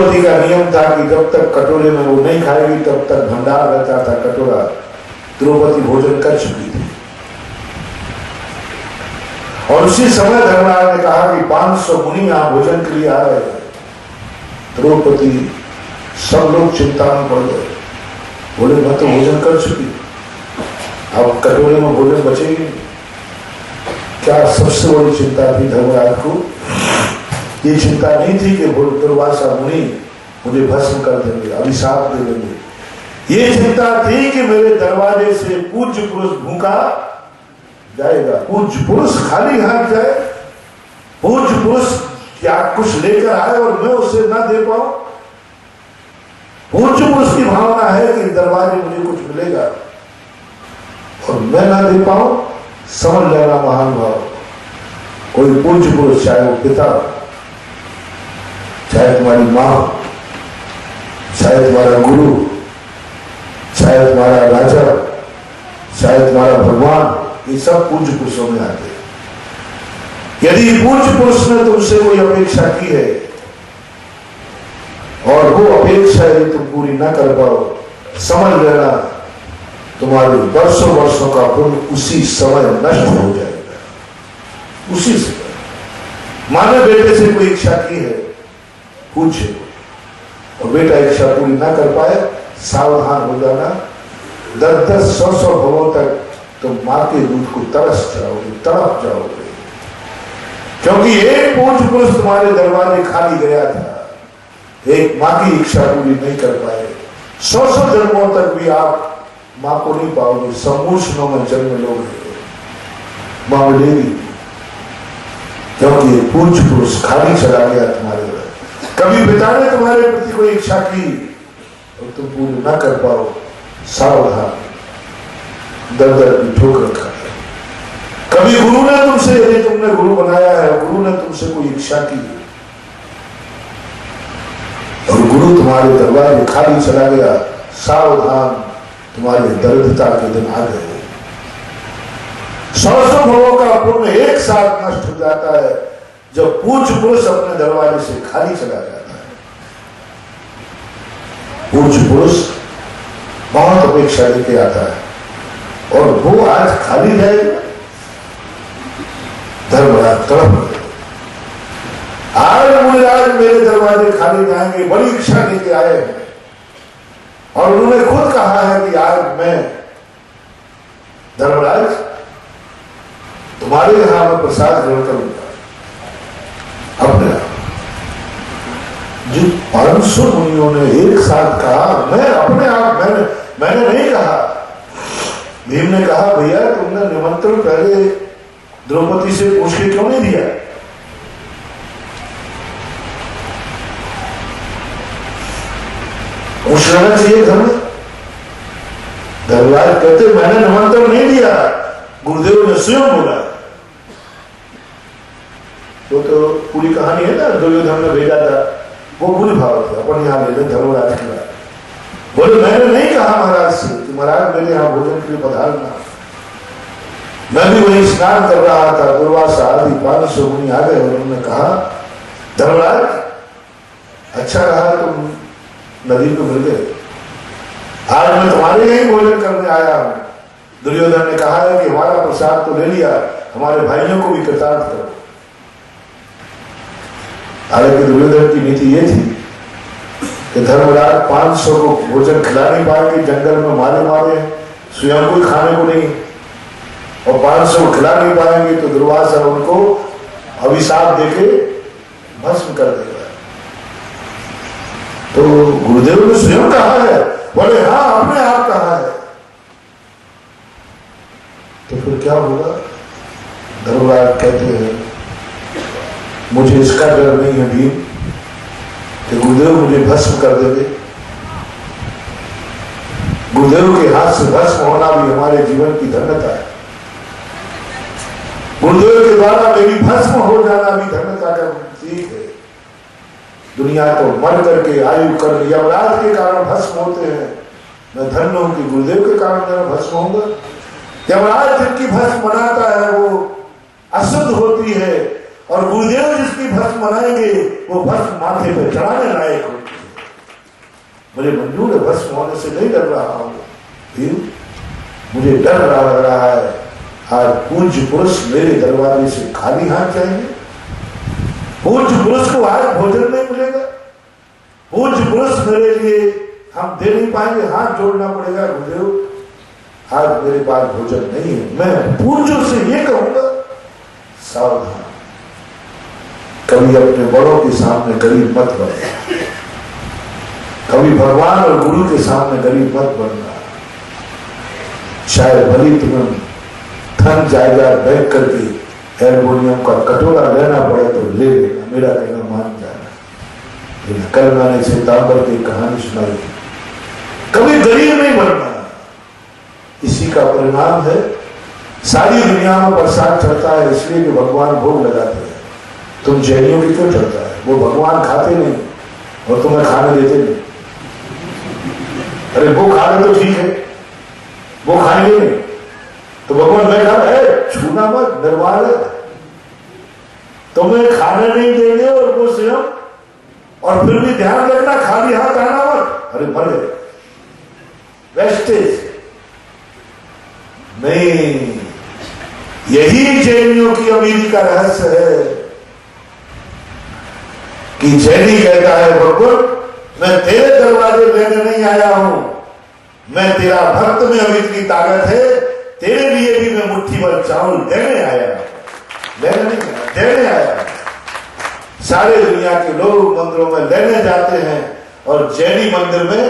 द्रौपदी का नियम था कि जब तक कटोरे में वो नहीं खाएगी तब तक भंडार रहता था कटोरा। द्रौपदी भोजन कर चुकी थी और उसी समय धर्मराज ने कहा कि 500 मुनि यहां भोजन के लिए आ रहे हैं। द्रौपदी सब लोग चिंता में पड़ गए, बोले मैं तो भोजन कर चुकी, अब कटोरे में भोजन बचेगी। क्या सबसे बड़ी चिंता थी धर्मराज को? ये चिंता नहीं थी कि दुर्वासा मुनि मुझे भस्म कर देंगे, अभिशाप दे देंगे। ये चिंता थी कि मेरे दरवाजे से पूज्य पुरुष भूखा जाएगा, पूज्य पुरुष खाली हाथ जाए, पूज्य पुरुष क्या कुछ लेकर आए और मैं उसे ना दे पाऊं। पूज्य पुरुष की भावना है कि दरवाजे मुझे कुछ मिलेगा और मैं ना दे पाऊं। समझ लेना महान भाव, कोई पूज्य पुरुष, चाहे वो पिता, चाहे तुम्हारी मां, चाहे तुम्हारा गुरु, चाहे तुम्हारा राजा, चाहे तुम्हारा भगवान, ये सब पूज्य पुरुषों में आते हैं। यदि पूज्य पुरुष ने तुमसे कोई अपेक्षा की है और वो अपेक्षा यदि तुम पूरी ना कर पाओ, समझ लेना तुम्हारे वर्षों वर्षों का पुण्य उसी समय नष्ट हो जाएगा। उसी समय माने बेटे से कोई इच्छा की है पूछे और बेटा इच्छा पूरी ना कर पाए, सावधान हो जाना। 10-10, 100-100 भवों तक तुम मां के दूध को तरस जाओगे, तड़प जाओगे, क्योंकि एक पूज्य पुरुष तुम्हारे दरवाजे खाली गया था, एक मां की इच्छा पूरी नहीं कर पाए। 100-100 जन्मों तक भी आप मां को नहीं पाओगे, समूषणों में जन्म लोगे, मां मिलेगी, क्योंकि पूज्य पुरुष खाली चला गया तुम्हारे घर। कभी पिता ने तुम्हारे प्रति कोई इच्छा की और तुम पूरी ना कर पाओ, सावधान, दर की ठोकर खाए। कभी गुरु ने तुमसे, यदि तुमने गुरु बनाया है, गुरु ने तुमसे कोई इच्छा की और गुरु तुम्हारे दरबार खाली चला गया, सावधान, तुम्हारे दरिद्रता के दिन आ गए। 100-100 भवों का पुण्य एक साथ नष्ट हो जाता है जब पूज्य पुरुष अपने दरवाजे से खाली चला जाता है। पूज्य पुरुष बहुत अपेक्षा लेके आता है और वो आज खाली जाएगा। धर्मराज तड़प गए, आज मुनिराज मेरे दरवाजे खाली जाएंगे, बड़ी इच्छा लेके आए हैं और उन्होंने खुद कहा है कि आज मैं धर्मराज तुम्हारे यहां में प्रसाद ग्रहण करूंगा। अपने जो 500 मुनियों ने एक साथ कहा, मैं अपने आप, मैंने नहीं कहा। भीम ने कहा भैया तुमने निमंत्रण पहले द्रौपदी से पूछ के क्यों नहीं दिया? पूछ लेना चाहिए घर में। धर्मराज कहते मैंने निमंत्रण नहीं दिया, गुरुदेव ने स्वयं बोला। तो पूरी कहानी है ना, दुर्योधन ने भेजा था, वो पूरी भाव थे अपन यहां ले लें धर्मराज की बात। बोले मैंने नहीं कहा महाराज से कि महाराज मेरे यहां भोजन के लिए पधारना। मैं भी वही स्नान कर रहा था, दुर्वासा आदि 500 मुनि आ गए और उन्होंने कहा धर्मराज अच्छा रहा तुम नदी को मिल गए, आज मैं तुम्हारे यही भोजन करने आया हूं। दुर्योधन ने कहा है कि हमारा प्रसाद तो ले लिया, हमारे भाइयों को भी कृतार्थ करो। हालांकि दुर्योधन की नीति ये थी कि धर्मराज 500 को भोजन खिला नहीं पाएंगे, जंगल में मारे मारे, स्वयं कोई खाने को नहीं, और 500 को खिला नहीं पाएंगे तो दुर्वासा उनको अभिशाप देके भस्म कर देगा। तो गुरुदेव ने स्वयं कहा है, बोले हाँ अपने आप कहा है, तो फिर क्या होगा? धर्मराज कहते हैं मुझे इसका डर नहीं है भीम कि गुरुदेव मुझे भस्म कर देंगे। गुरुदेव के हाथ से भस्म होना भी हमारे जीवन की धन्यता है, गुरुदेव के द्वारा मेरी भस्म हो जाना भी धन्यता का प्रतीक है। दुनिया तो मर करके आयु कर यमराज के कारण भस्म होते हैं, मैं धन्य हूं कि गुरुदेव के कारण मेरा भस्म होगा। यमराज जिनकी भस्म बनाता है वो अशुद्ध होती है और गुरुदेव जिसकी भस्म बनाएंगे वो भस्म माथे पर चढ़ाने लायक होती है। मुझे मंजूर है, भस्म होने से नहीं डर रहा हूं। फिर मुझे डर लग रहा है आज पूज्य पुरुष मेरे दरवाजे से खाली हाथ जाएंगे। पूज्य पुरुष को आज भोजन नहीं मिलेगा। पूज्य पुरुष मेरे लिए हम दे नहीं पाएंगे, हाथ जोड़ना पड़ेगा, गुरुदेव आज मेरे पास भोजन नहीं है। मैं पूज्यों से ये कहूंगा, सावधान, कभी अपने बड़ों के सामने गरीब मत बनना, कभी भगवान और गुरु के सामने गरीब मत बनना। शायद भली तुम्हें धन जायदाद बैठ करके एल्युमिनियम का कटोरा लेना पड़े तो ले लेना, मेरा कहना मान जाना। कल मैंने सितंबर की कहानी सुनाई थी, कभी गरीब नहीं बनना। इसी का परिणाम है सारी दुनिया में प्रसाद चढ़ता है इसलिए कि भगवान भोग लगाते हैं। तुम जैनियों की क्यों चढ़ता है? वो भगवान खाते नहीं और तुम्हें खाने देते नहीं। अरे वो खा ले तो ठीक है, वो खाएंगे नहीं तो भगवान मैं खा रहा छूना मत, निर्वाल है, तुम्हें खाने नहीं देंगे और वो स्वयं, और फिर भी ध्यान रखना खाली हाथ आना मत। अरे मर गए, वेस्टेज नहीं। यही जैनियों की अमीरी का रहस्य है कि जैनी कहता है भगवान मैं तेरे दरवाजे लेने नहीं आया हूं, मैं तेरा भक्त में अभी इतनी ताकत है, तेरे लिए भी मैं मुट्ठी भर चावल देने आया, लेने नहीं आया, देने आया। सारे दुनिया के लोग मंदिरों में लेने जाते हैं और जैनी मंदिर में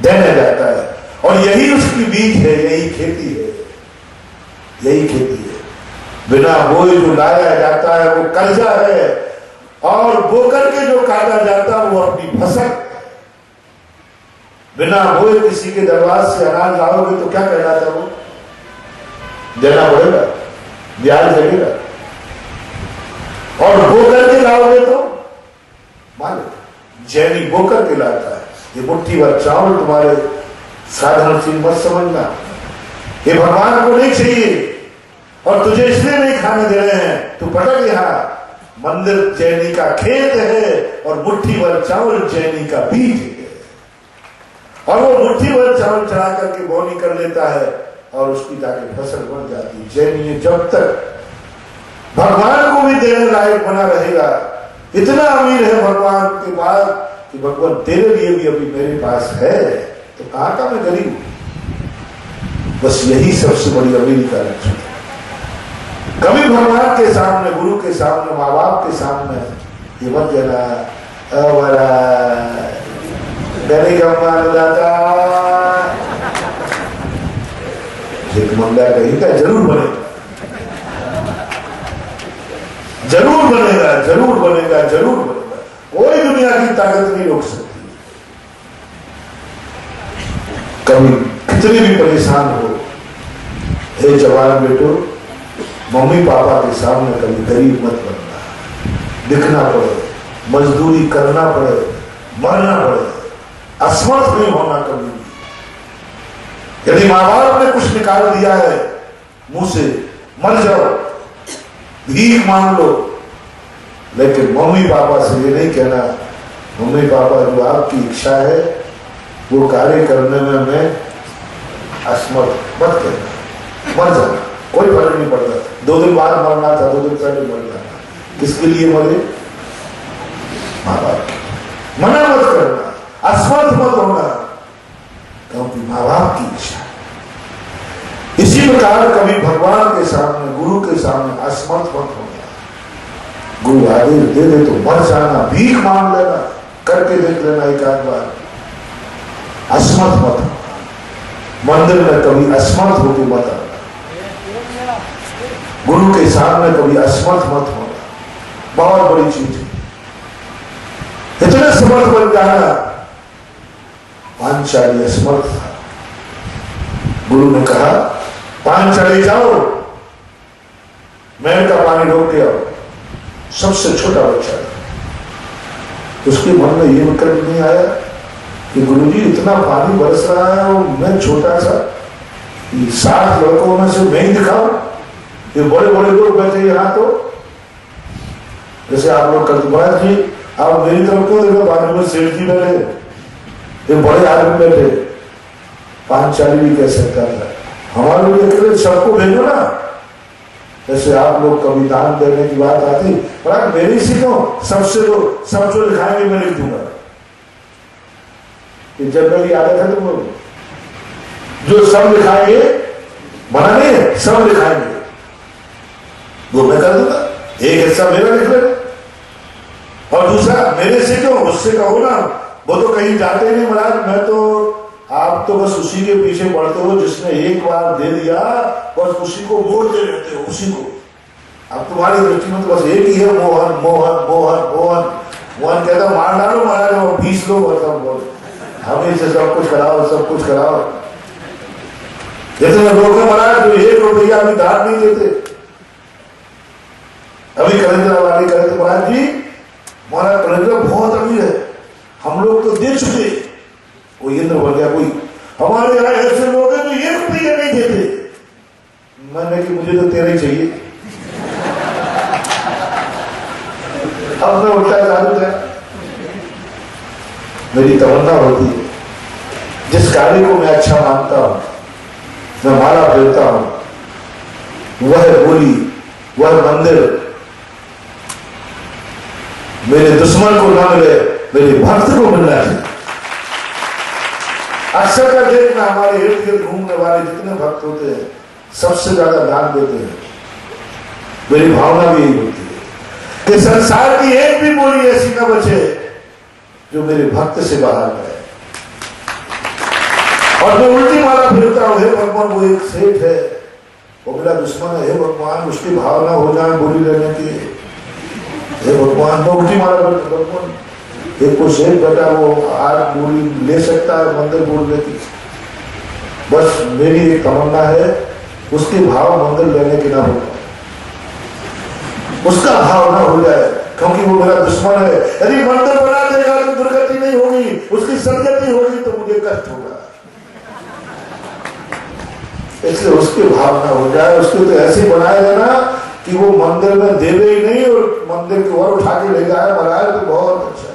देने जाता है, और यही उसकी बीज है, यही खेती है, यही खेती है। बिना बोए जो लाया जाता है वो कर्जा है, और बोकर के जो काटा जाता है वो अपनी फसल। बिना बोए किसी के दरबार से अनाज लाओगे तो क्या कहलाता वो? देना पड़ेगा, ब्याज लगेगा, और बोकर के लाओगे तो मालिक जैनी बोकर के लाता है। ये मुट्ठी भर चावल तुम्हारे साधारण चीज मत समझना, ये भगवान को नहीं चाहिए और तुझे इसलिए नहीं खाने दे रहे हैं, तू पटक यहां। मंदिर जैनी का खेत है और मुट्ठी भर चावल जैनी का बीज है, और वो मुट्ठी भर चावल चढ़ा करके बोनी कर लेता है और उसकी जाके फसल बन जाती है। जैनी जब तक भगवान को भी देने लायक बना रहेगा, इतना अमीर है भगवान के पास कि भगवान तेरे लिए भी अभी मेरे पास है, तो कहां का मैं गरीब? बस यही सबसे बड़ी अमीरी का लक्षण है। कभी भगवान के सामने, गुरु के सामने, माँ बाप के सामने ये मत कहना मंगा कहीं का जरूर बनेगा, जरूर बनेगा, जरूर बनेगा, जरूर बनेगा। कोई दुनिया की ताकत नहीं रोक सकती। कभी कितने भी परेशान हो, हे जवान बेटो, मम्मी पापा के सामने कभी गरीब मत बनना। दिखना पड़े, मजदूरी करना पड़े, मरना पड़े, असमर्थ नहीं होना कभी भी। यदि माँ बाप ने कुछ निकाल दिया है मुंह से, मर जाओ, भीख मांग लो, लेकिन मम्मी पापा से ये नहीं कहना मम्मी पापा जो आपकी इच्छा है वो कार्य करने में मैं असमर्थ, मत कहना, मर जाना, कोई फर्क नहीं पड़ता। 2 दिन बाद मरना था, 2 दिन पहले मर जाना, किसके लिए मरे? माँ बाप। मना मत करना, असमर्थ मत होना, क्योंकि माँ बाप की इच्छा। इसी प्रकार कभी भगवान के सामने, गुरु के सामने असमर्थ मत होना। गुरु आदेश दे दे तो मर जाना, भीख मांग लेना, करके देख लेना एक आध बार। असमर्थ मत होना, मंदिर में कभी असमर्थ होकर मत आना, गुरु के सामने कभी असमर्थ मत होना, बहुत बड़ी चीज है। इतने समर्थ बन जाना। पांचाली असमर्थ था, गुरु ने कहा पांचाली जाओ, महल का पानी रोक के आओ। सबसे छोटा बच्चा था, उसके मन में ये विकल्प नहीं आया कि गुरुजी इतना पानी बरस रहा है और मैं छोटा सा, 60 लड़कों में से मैं ही दिखाऊं, ये बड़े बड़े लोग बैठे यहाँ, तो जैसे आप लोग कल जी आप मेरी तरफ क्यों देखो, बाद में सेठ जी बैठे, ये बड़े आदमी बैठे, 5-4 भी कह सकता है, हमारे लिए सबको भेजो ना। जैसे आप लोग कभी दान देने की बात आती, पर मेरी सीखो, सबसे तो सब जो लिखाएंगे मैं लिख दूंगा। ये जनरली आदत है तुम लोग, जो सब लिखाएंगे, मना नहीं है, सब लिखाएंगे, वो मैं कर दूंगा, एक हिस्सा मेरा लिख लेना और दूसरा मेरे से क्यों, उससे कहो ना। वो तो कहीं जाते नहीं महाराज, मैं तो, आप तो बस उसी के पीछे पड़ते हो जिसने एक बार दे दिया, बस उसी को बोलते रहते हो, उसी को। अब तुम्हारी दृष्टि में तो बस एक ही है, मोहन मोहन मोहन मोहन। मोहन कहता मार डालो महाराज और 20 लोग और सब बोल, हमें से सब कुछ कराओ, सब कुछ कराओ। जैसे लोग महाराज जो 1 रुपया अभी दान नहीं देते, अभी कलेंद्र वाली कहे थे महाराज जी, महाराज कलेंद्र बहुत अमीर है, हम लोग तो दे चुके। कोई इंद्र बन गया, कोई हमारे यहाँ ऐसे लोग हैं जो 1 रुपया नहीं देते। मैंने कि मुझे तो 13 ही चाहिए। अब मैं उल्टा चालू है, मेरी तमन्ना होती है जिस कार्य को मैं अच्छा मानता हूं, मैं माला फेरता हूं, वह बोली, वह मंदिर मेरे दुश्मन को ना मिले, मेरे भक्त को मिलना चाहिए। अक्सर का देखना, हमारे इर्द गिर्द घूमने वाले जितने भक्त होते हैं सबसे ज्यादा दान देते हैं। मेरी भावना भी यही होती है कि संसार की एक भी बोली ऐसी न बचे जो मेरे भक्त से बाहर गए। और मैं उल्टी माला फिरता हूं, हे भगवान वो एक सेठ है, वो मेरा दुश्मन है, हे भगवान उसकी भावना हो जाए बोली लेने की, हे भगवान मैं उल्टी माला फिरता, भगवान एक को सेठ बेटा वो आज बोली ले सकता है, मंदिर बोलने की। बस मेरी एक तमन्ना है, उसके भाव मंदिर लेने की ना हो, उसका भाव ना हो जाए, क्योंकि वो मेरा दुश्मन है। यदि मंदिर बना देगा तो दुर्गति नहीं होगी, उसकी सदगति होगी तो मुझे कष्ट होगा। इसलिए उसके भाव ना हो जाए, उसको तो ऐसे बनाया जाना कि वो मंदिर में देवे ही नहीं और मंदिर की ओर उठा के ले जाए, बनाए तो बहुत अच्छा है।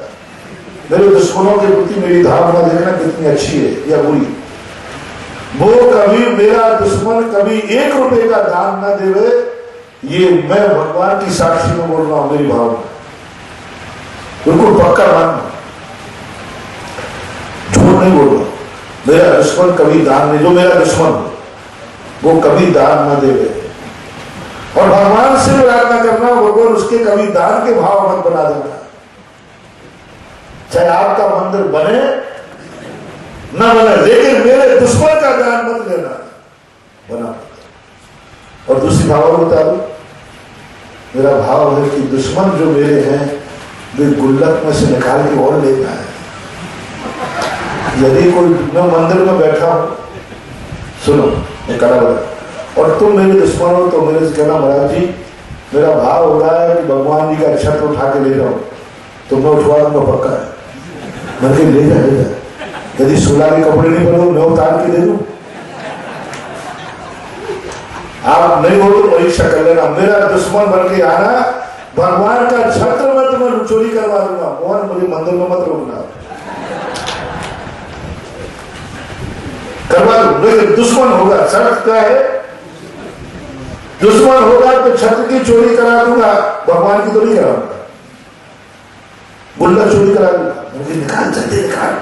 मेरे दुश्मनों के प्रति मेरी धारणा देखना कितनी अच्छी है या बुरी। वो कभी, मेरा दुश्मन कभी 1 रुपए का दान ना देवे, ये मैं भगवान की साक्षी में बोल रहा हूं, मेरी भावना बिल्कुल पक्का मानना, झूठ नहीं बोल रहा। मेरा दुश्मन कभी दान नहीं, जो मेरा दुश्मन वो कभी दान ना देवे, और भगवान से प्रार्थना करना, भगवान उसके कभी दान के भाव मत बना देना। चाहे आपका मंदिर बने न बने, लेकिन मेरे दुश्मन का दान मत लेना, बना। और दूसरी भाव बता दो, मेरा भाव है कि दुश्मन जो मेरे हैं वे गुल्लक में से निकाल के और लेता है। यदि कोई, मैं मंदिर में बैठा हूं, सुनो एक और तुम मेरे दुश्मन हो तो मेरे से कहना महाराज जी मेरा भाव हो रहा है कि भगवान जी का छत्र उठा के ले जाओ, तो मैं उठवा दूंगा पक्का है। मैंने ले जा ले जा, यदि 16 के कपड़े नहीं पहनो मैं उतार के दे दूं। आप नहीं हो तो परीक्षा कर लेना, मेरा दुश्मन बन के आना, भगवान का छत्र में तुम्हें चोरी करवा दूंगा। मोहन मुझे मंदिर में मत रोकना, करवा दो, लेकिन दुश्मन होगा। शर्त क्या है? दुश्मन होगा तो छत्र की चोरी करा दूंगा, भगवान की तो नहीं कराऊंगा। गुल्लक चोरी करा दूंगा, मुझे निकाल, जल्दी निकाल,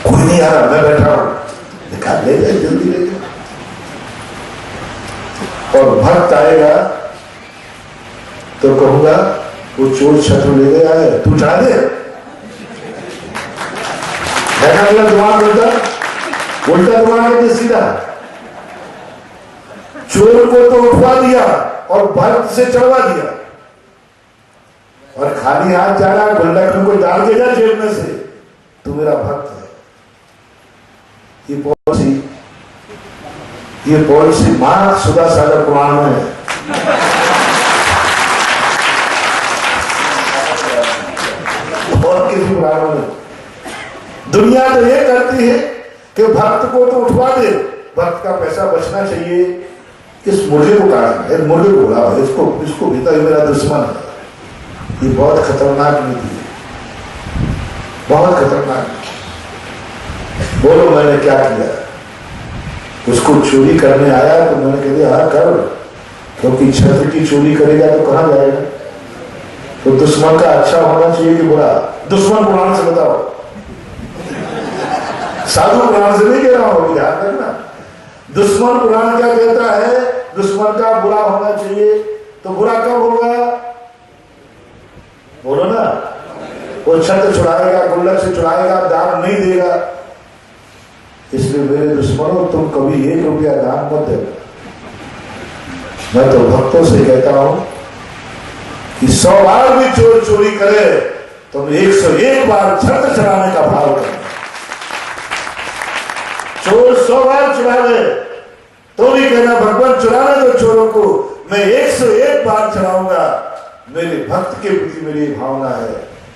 कोई नहीं आ रहा, मैं बैठा हूं, निकाल ले जाए, जल्दी ले जाए। और भक्त आएगा तो कहूंगा वो चोर छत्र ले गया है, तू उठा दे। दिमाग उल्टा दिमाग है, सीधा चोर को तो उठवा दिया और भक्त से चढ़वा दिया, और खाली हाथ जा रहा है, गुल्लक में कोई डाल के जा जेब में से, तू मेरा भक्त है। ये पॉलिसी मां सुधा सागर पुराण में है। और किसी पुराण में दुनिया तो ये करती है कि भक्त को तो उठवा दे, भक्त का पैसा बचना चाहिए, इस मुर्गे को काटना, मुर्गे को उड़ाओ, इसको भीतर मेरा दुश्मन है। ये बहुत खतरनाक नीति है। बहुत खतरनाक। बोलो मैंने क्या किया? उसको चोरी करने आया तो मैंने कह दिया हाँ कर, क्योंकि छत्र की चोरी करेगा तो कहां जाएगा? तो दुश्मन का अच्छा होना चाहिए कि बुरा? दुश्मन पुराण से बताओ, साधु पुराण से नहीं कह रहा हूं, ध्यान रखना। दुश्मन पुराण क्या कहता है? दुश्मन का बुरा होना चाहिए। तो बुरा कब होगा? बोलो ना। वो छत्र छुड़ाएगा, गुल्लक से छुड़ाएगा, दान नहीं देगा। इसलिए मेरे दुश्मनों, तुम कभी 1 रुपया दान मत देना। मैं तो भक्तों से कहता हूं कि 100 बार भी चोर चोरी करे, तुम 101 बार छत्र चढ़ाने का भाव करो। चोर 100 बार चुरावे तो भी कहना भगवान चुराने दो चोरों को, मैं 101 बार चढ़ाऊंगा। मेरे भक्त के प्रति मेरी भावना है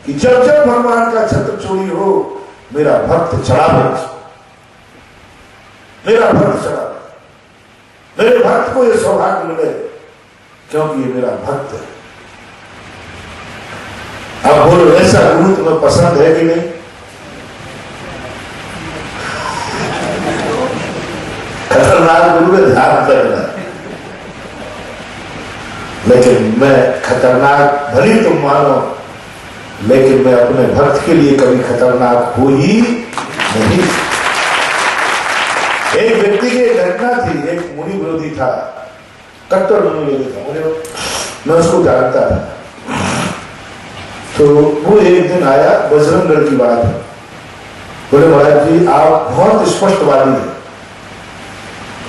कि जब जब भगवान का छत्र चोरी हो, मेरा भक्त चढ़ावे, मेरा भक्त चढ़ावे, मेरे भक्त को यह सौभाग्य मिले, क्योंकि ये मेरा भक्त है। अब बोलो ऐसा गुरु तुम्हें पसंद है कि नहीं? खतरनाक गुरु में ध्यान रखना। लेकिन मैं खतरनाक भली तुम मानो, लेकिन मैं अपने भक्त के लिए कभी खतरनाक हो ही नहीं। एक व्यक्ति की घटना थी, एक मुनि विरोधी था, कट्टर मुनि विरोधी था, मैं उसको जानता था। तो वो एक दिन आया, बजरंगगढ़ की बात है, बोले महाराज जी आप बहुत स्पष्टवादी हैं,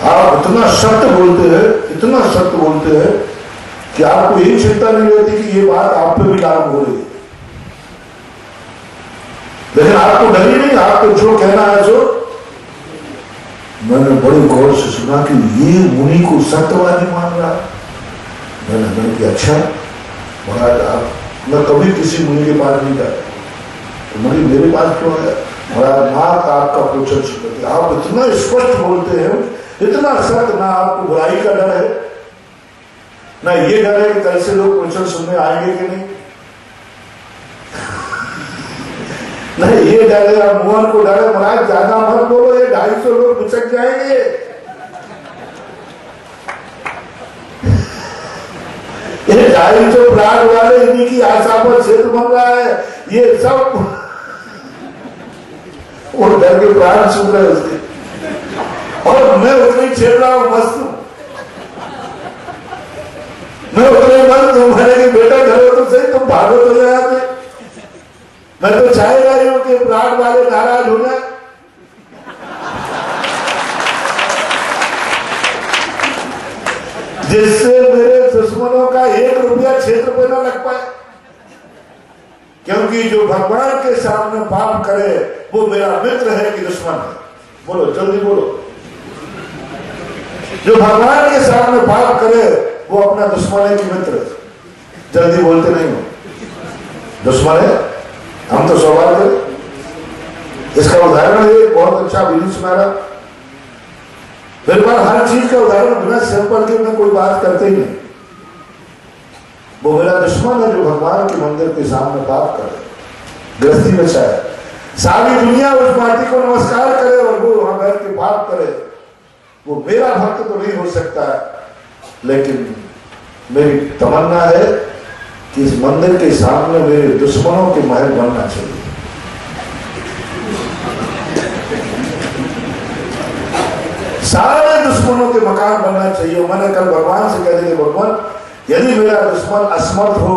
आप इतना सत्य बोलते हैं, इतना सत्य बोलते हैं कि आपको यही चिंता नहीं रहती कि ये बात आप पे भी लागू हो रही है, लेकिन आपको डर ही नहीं, आपको जो कहना है जो। मैंने बड़ी गौर से सुना कि ये मुनि को सत्यवादी मान रहा है। मैंने कहा अच्छा महाराज, आप, मैं कभी किसी मुनि के पास नहीं गया, तो मुनि मेरे पास क्यों है? महाराज मात आपका क्वेश्चन सुनते, आप इतना स्पष्ट बोलते हैं, इतना सत्य, ना आपको बुराई का डर है, ना ये डर है कि कल से लोग क्वेश्चन सुनने आएंगे कि नहीं, नहीं ये डर है, और मोहन को डर है महाराज ज्यादा मत बोलो, ये 250 लोग बिचक जाएंगे। ये 250 प्राण वाले इन्हीं की आशा पर क्षेत्र बन रहा है, ये सब वो डर के प्राण सूख रहे उसके, और मैं उतनी छेड़ रहा हूं, मस्त हूं, मैं उतने मस्त हूं, मैंने कि बेटा घर हो तो सही, तुम भागो तो जाए। मैं तो चाहेगा ही हूं कि प्राण वाले नाराज हो जाए, जिससे मेरे दुश्मनों का 1 रुपया क्षेत्र पे न लग पाए, क्योंकि जो भगवान के सामने पाप करे वो मेरा मित्र है कि दुश्मन है? बोलो जल्दी बोलो। जो भगवान के सामने पाप करे वो अपना दुश्मन है कि मित्र? जल्दी बोलते नहीं हो, दुश्मन है। हम तो सवाल करें, इसका उदाहरण है बहुत अच्छा विधि सुनाना। मेरे पास हर चीज का उदाहरण बिना सिंपल के मैं कोई बात करते ही नहीं। वो मेरा दुश्मन है जो भगवान के मंदिर के सामने पाप करे, गृहस्थी में चाहे सारी दुनिया उस माटी को नमस्कार करे और वो वहां बैठ के पाप करे, वो मेरा भक्त तो नहीं हो सकता है। लेकिन मेरी तमन्ना है कि इस मंदिर के सामने मेरे दुश्मनों के महल बनना चाहिए। सारे दुश्मनों के मकान बनना चाहिए। मैंने कल भगवान से कह दिया, भगवान यदि मेरा दुश्मन असमर्थ हो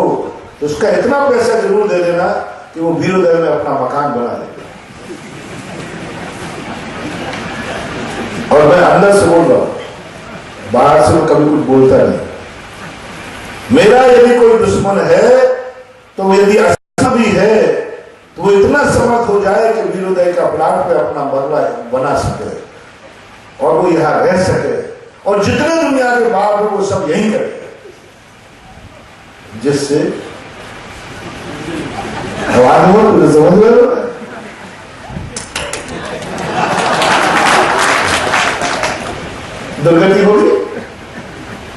तो उसका इतना पैसा जरूर दे देना कि वो वीरोदय में अपना मकान बना ले। और मैं अंदर से बोल रहा हूं, बाहर से मैं कभी कुछ बोलता नहीं। मेरा यदि कोई दुश्मन है तो यदि अच्छा भी है तो वो इतना समर्थ हो जाए कि वीरोदय का प्लाट पे अपना बंगला बना सके और वो यहां रह सके, और जितने दुनिया के बाप है वो सब यही करे, जिससे समझ रहे दुर्गति होगी।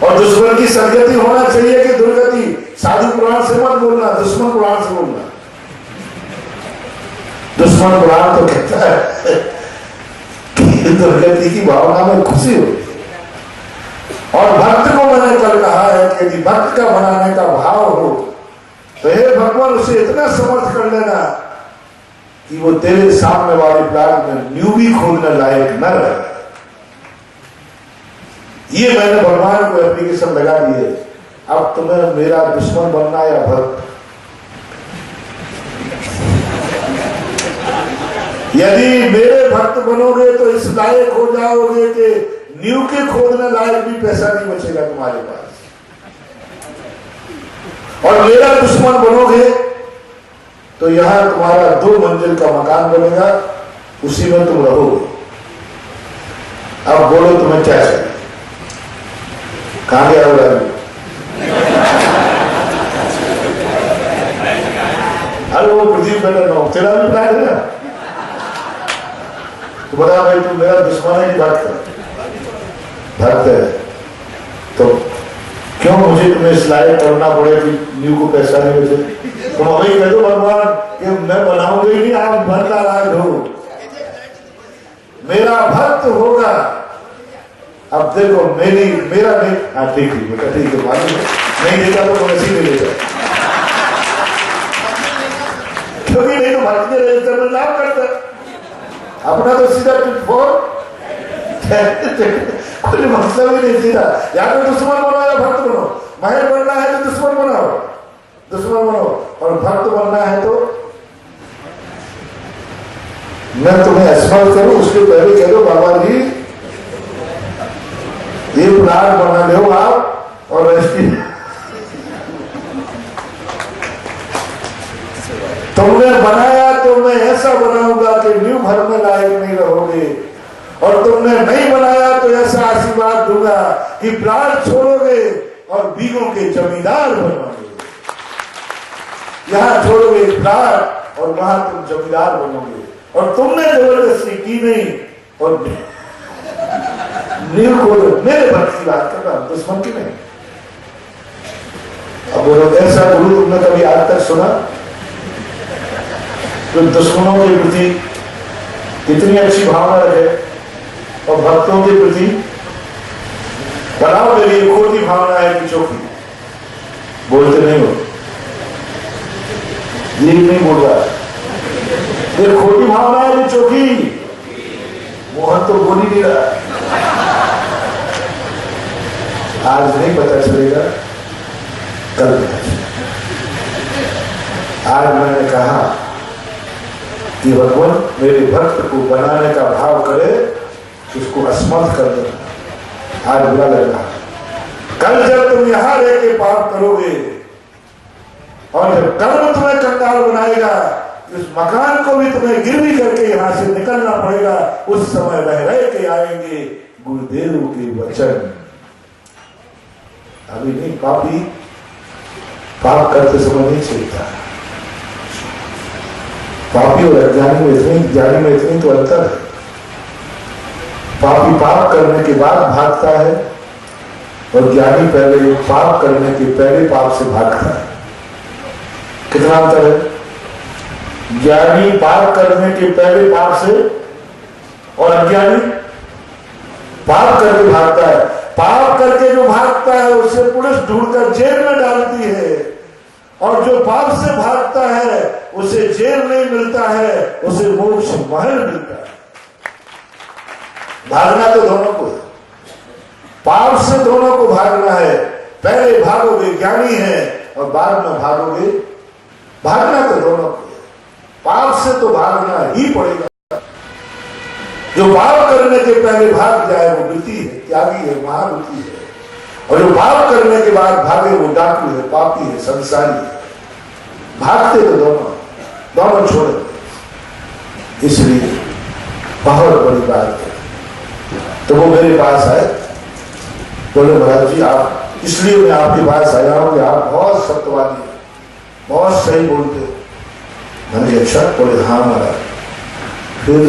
और दुश्मन की सदगति होना चाहिए कि दुर्गति? साधु पुराण से मत बोलना, दुश्मन पुराण से बोलना। दुश्मन पुराण तो कहता है कि दुर्गति की भावना में खुशी होती है। और भक्त को मैंने कल कहा है कि यदि भक्त का बनाने का भाव हो तो हे भगवान उसे इतना समर्थ कर लेना कि वो तेरे सामने वाले प्लाट में न्यू भी खोलने लायक न रहे। ये मैंने भगवान को एप्लीकेशन लगा दी है। अब तुम्हें मेरा दुश्मन बनना या भक्त, यदि मेरे भक्त बनोगे तो इस लायक हो जाओगे कि न्यू के खोदने लायक भी पैसा नहीं बचेगा तुम्हारे पास। और मेरा दुश्मन बनोगे तो यहां तुम्हारा 2 मंजिल का मकान बनेगा, उसी में तुम रहोगे। अब बोलो तुम्हें क्या चाहिए? कहां गया हो? अरे वो प्रदीप बेटा नो तेरा भी प्लान है ना, तो बता भाई तू मेरा दुश्मन है कि भक्त है? भक्त है तो क्यों मुझे तुम्हें इस लायक करना पड़े कि न्यू को पैसा नहीं बचे? तुम अभी कह दो भगवान कि मैं बनाऊंगा ही नहीं, आप भरता राज हो, मेरा भक्त होगा। अब देखो मेरा नहीं, हाँ ठीक है बेटा ठीक है, मालूम नहीं देता तो मैं ऐसे ही नहीं लेता, क्योंकि नहीं तो भक्त के रजिस्टर में लाभ करता, अपना तो सीधा कोई मतलब ही नहीं सीधा। या तो दुश्मन बनो या भक्त बनो। महल बनना है तो दुश्मन बनाओ, दुश्मन बनो, और भक्त बनना है तो मैं तुम्हें स्मरण करूं उसके पहले कह दो बाबा जी ये प्लान बना लो आप, और तुमने बनाया तो मैं ऐसा बनाऊंगा कि न्यू भर में लायक नहीं रहोगे, और तुमने नहीं बनाया तो ऐसा आशीर्वाद दूंगा कि प्लाट छोड़ोगे और बीघों के जमींदार बनोगे। यहां छोड़ोगे प्लाट और वहां तुम जमींदार बनोगे। और तुमने जबरदस्ती की नहीं, और नील को मेरे भक्त की बात कर रहा हूं, दुश्मन की नहीं। अब बोलो ऐसा गुरु तुमने कभी आज तक सुना जो दुश्मनों के प्रति कितनी अच्छी भावना रखे और भक्तों के प्रति बनाओ के लिए खोटी भावना है कि चौकी बोलते नहीं हो, ये नहीं बोल रहा, ये खोटी भावना है कि चौकी मोहन तो बोल ही नहीं रहा। आज नहीं पता चलेगा, कल पता चलेगा। आज मैंने कहा कि भगवान मेरे भक्त को बनाने का भाव करे, उसको असमर्थ कर देना। आज बुरा लग रहा, कल जब तुम यहां रह के पाप करोगे और जब कर्म तुम्हें कंगाल बनाएगा, उस मकान को भी तुम्हें गिरवी करके यहां से निकलना पड़ेगा, उस समय रह के आएंगे गुरुदेव के वचन। अभी नहीं, पापी पाप करते समय नहीं चलता। पापी और अज्ञानी में इतनी, ज्ञानी में इतनी तो अंतर है। पापी पाप करने के बाद भागता है और ज्ञानी पहले पाप करने के पहले पाप से भागता है। कितना अंतर है? ज्ञानी पाप करने के पहले पाप से, और अज्ञानी पाप करके भागता है। पाप करके जो भागता है उसे पुलिस ढूंढकर जेल में डालती है, और जो पाप से भागता है उसे जेल नहीं मिलता है, उसे मोक्ष महल मिलता है। भागना तो दोनों को है, पाप से दोनों को भागना है। पहले भागोगे ज्ञानी है और बाद में भागोगे, भागना तो दोनों को है। पाप से तो भागना ही पड़ेगा। जो पाप करने के पहले भाग जाए वो वृत्ति है, त्यागी है, महावृत्ति है। और जो पाप करने के बाद भागे वो डाकू है, पापी है, संसारी है। भागते तो दोनों छोड़े। इसलिए बहुत बड़ी बात है। तो वो मेरे पास आए, बोले महाराज जी आप, इसलिए मैं आपके पास आया हूं कि आप बहुत सत्यवादी हैं, बहुत सही बोलते हो। मैंने अच्छा, बोले हाँ महाराज। फिर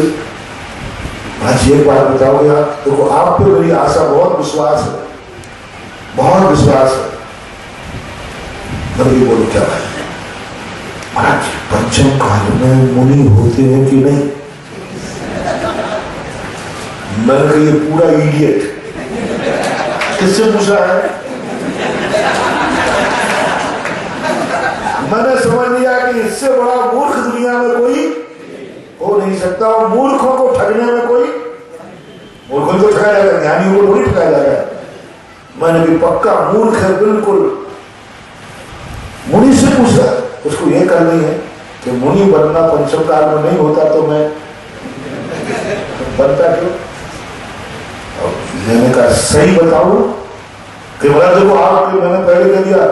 आज एक बात बताओगे आप? देखो आप पे मेरी आशा, बहुत विश्वास है, बहुत विश्वास है। बोले क्या है महाराज? पंचम काल में मुनि होते हैं कि नहीं? मैंने कहा ये पूरा इडियट। किससे पूछा है? मैंने समझ लिया कि इससे बड़ा मूर्ख दुनिया में कोई हो नहीं सकता। और मूर्खों को ठगने में कोई, मूर्खों को ठगा जाएगा, ज्ञानियों को थोड़ी ठगा जाएगा। मैंने भी पक्का मूर्ख है बिल्कुल। मुनि से पूछा, उसको यह करनी है कि मुनि बनना पंचम काल में नहीं होता तो मैं बनता क्यों? मैंने कहा सही बताऊं कि बोला देखो आपके, मैंने पहले कह दिया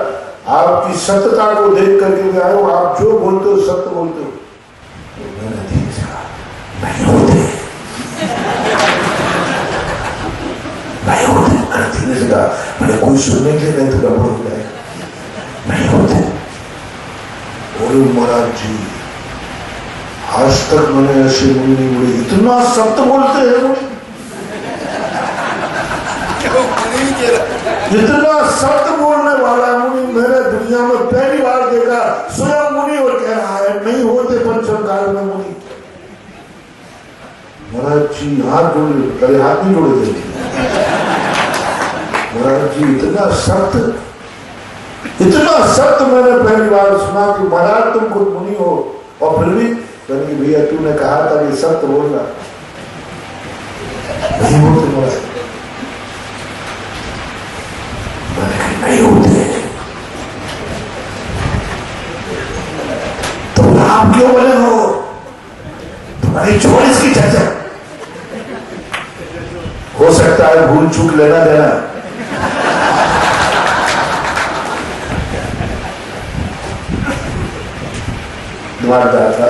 आपकी सत्यता को देख करके मैं आया हूं, आप जो बोलते हो सत्य बोलते हो। तो मैंने देखा नहीं होते, नहीं होते। धीरे से कहा मैंने कोई सुनने के लिए नहीं तो गड़बड़ हो जाए, नहीं होते। बोले महाराज जी आज तक मैंने ऐसे मुनि नहीं बोले, इतना सत्य बोलते हैं मुनि, इतना सत्य बोलने वाला मुनि मैंने दुनिया में पहली बार देखा। स्वयं मुनि और कह रहा है नहीं होते पंचम काल में मुनि। महाराज जी हाथ जोड़े, पहले हाथ नहीं जोड़े थे। महाराज जी इतना सत्य मैंने पहली बार सुना कि महाराज तुम खुद मुनि हो और फिर भी भैया तूने कहा था कि सत्य बोलना नहीं होते। महाराज नहीं होते तो आप क्यों बोले हो? तुम्हारी चॉइस की चर्चा हो सकता है, भूल चूक लेना देना। दिमागदार था,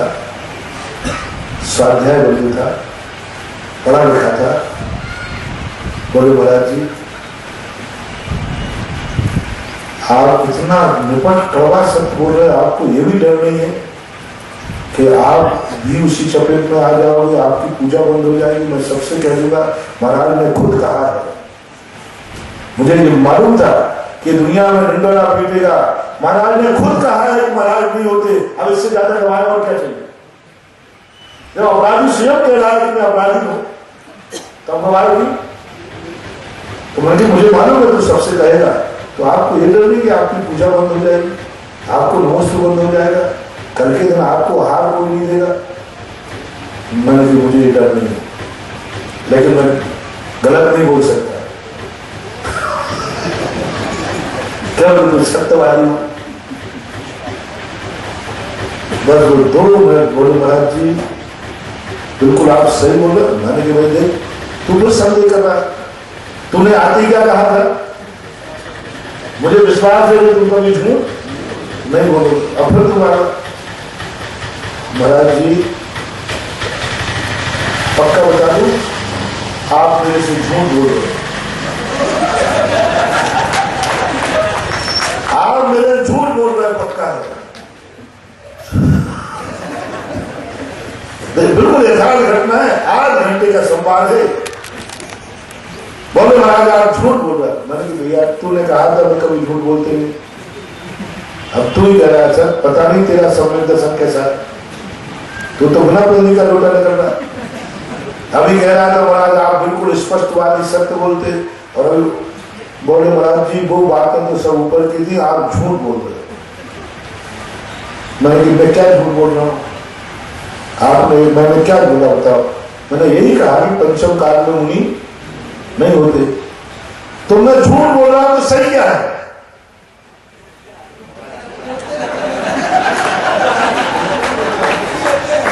स्वाध्याय बंधु था, पढ़ा लिखा था। बोले महाराज जी आप इतना निपट कड़वा सत्य बोल रहे हैं, आपको ये भी डर नहीं है कि आप भी उसी चपेट में आ जाओगे, आपकी पूजा बंद हो जाएगी? मैं सबसे कह दूंगा महाराज ने खुद कहा है, मुझे ये मालूम था कि दुनिया में डंडोरा पीटेगा। महाराज ने खुद कहा है कि महाराज नहीं होते। अब इससे ज्यादा गवाह और क्या चाहिए? जब अपराधी स्वयं कह रहा है कि मैं अपराधी हूं तब गवाह भी तो मुझे मालूम है तो सबसे कहेगा। तो आपको ये डर नहीं कि आपकी पूजा बंद हो जाएगी, आपको नमस्ते बंद हो जाएगा, कल के दिन आपको आहार कोई नहीं देगा? मैंने भी मुझे ये डर नहीं है, लेकिन मैं गलत नहीं बोल सकता। क्या बिल्कुल सत्यवादी हूं। बस वो 2 मिनट बोले महाराज जी बिल्कुल आप सही बोल रहे। मैंने कि भाई देख तू तो संदेह कर रहा है, तूने आते ही क्या कहा था? मुझे विश्वास है कि तुम कभी झूठ नहीं बोलो। अब फिर तुम्हारा महाराज जी पक्का बता दूं आप मेरे से झूठ बोल रहे, आप मेरे झूठ बोल रहे हैं, पक्का है। बिल्कुल यथार्थ घटना है, 8 घंटे का संवाद है। बोले महाराज आप झूठ बोल रहे। मैंने कहा भैया तूने कहा था मैं कभी झूठ बोलते नहीं, अब तू ही कह रहा है सर, पता नहीं तेरा सम्यक दर्शन कैसा है, तू तो बिना बोलने का लोटा निकल रहा है। अभी कह रहा था महाराज आप बिल्कुल स्पष्टवादी सत्य बोलते, और अभी बोले महाराज जी वो बातें तो सब ऊपर की थी, आप झूठ बोल रहे। मैं क्या झूठ बोल रहा हूँ? मैंने क्या बोला बताओ? मैंने यही कहा कि पंचम काल में मुनि नहीं होते। तो मैं झूठ बोल रहा हूं तो सही क्या है?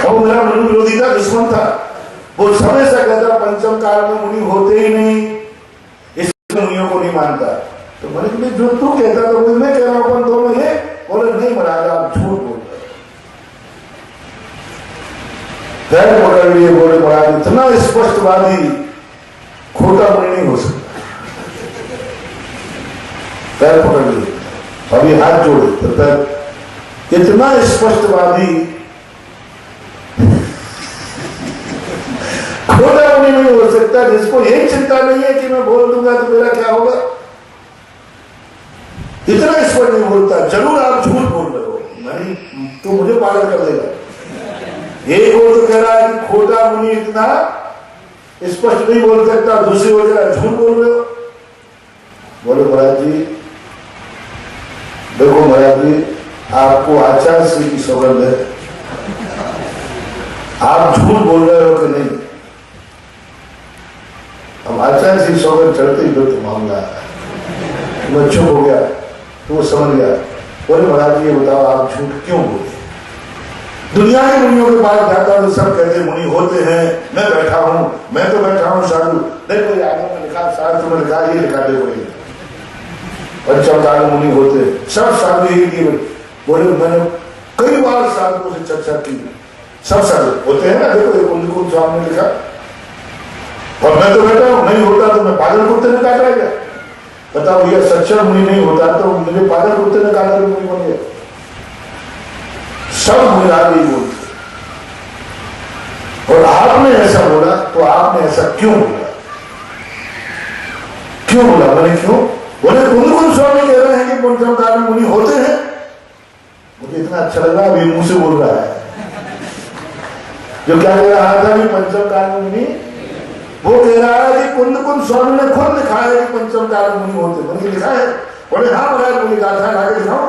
वो मेरा विरोधी था, दुश्मन था, वो समय से कहता पंचम काल में मुनि होते ही नहीं, इसलिए मुनियों को नहीं मानता। तो मैंने जो तू कहता था वो मैं कह रहा हूं, अपन दोनों ये बोले नहीं महाराज आप झूठ बोल रहे। पैर पकड़ लिए, बोले महाराज इतना स्पष्टवादी खोटा मुनि नहीं हो सकता। पैर पकड़ लिए, अभी हाथ जोड़े तो पैर, इतना स्पष्टवादी खोटा मुनि नहीं हो सकता जिसको यही चिंता नहीं है कि मैं बोल दूंगा तो मेरा क्या होगा। इतना स्पष्ट नहीं बोलता, जरूर आप झूठ बोल रहे हो। मैं अरे तो मुझे पागल कर देगा। एक और तो कह रहा है कि खोटा मुनि इतना स्पष्ट नहीं बोल सकता, दूसरी ओर कह रहा है झूठ बोल रहे हो। बोले महाराज जी देखो महाराज जी, आपको आचार्य श्री की सौगंध है, आप झूठ बोल रहे हो कि नहीं। अब आचार्य श्री सौगंध चढ़ते ही तो मामला मैं चुप हो गया, तो वो समझ गया। बोले महाराज जी ये बताओ आप झूठ क्यों बोले। दुनिया के मुनियों के पास जाता हूं, सब कहते मुनि होते हैं, मैं बैठा हूं, मैं तो बैठा हूं साधु। देखो ये आगे में लिखा, शास्त्र में लिखा, ये लिखा देखो ये पंचमकाल मुनि होते, सब साधु यही की। बोले मैंने कई बार साधुओं से चर्चा की, सब साधु होते हैं ना, देखो कुंद स्वामी ने लिखा, और मैं तो बैठा हूं, नहीं होता तो मैं पागल कुत्ते ने काटा गया। बताओ ये सच्चा मुनि नहीं होता तो मुझे पागल कुत्ते ने काटा के मुनि बन गया। सब मुराद ही बोलते, और आपने ऐसा बोला तो आपने ऐसा क्यों बोला, क्यों बोला। मैंने क्यों बोले, कुंद स्वामी कह रहे हैं कि पंचमकाल मुनि होते हैं। मुझे इतना अच्छा लगा, अभी मुंह से बोल रहा है जो क्या कह रहा था कि पंचमकाल मुनि, वो कह रहा है कि कुंद स्वामी ने खुद लिखा है कि पंचमकाल मुनि होते। मैंने लिखा है। बोले हाँ महाराज, मुझे गाथा लाके दिखाओ।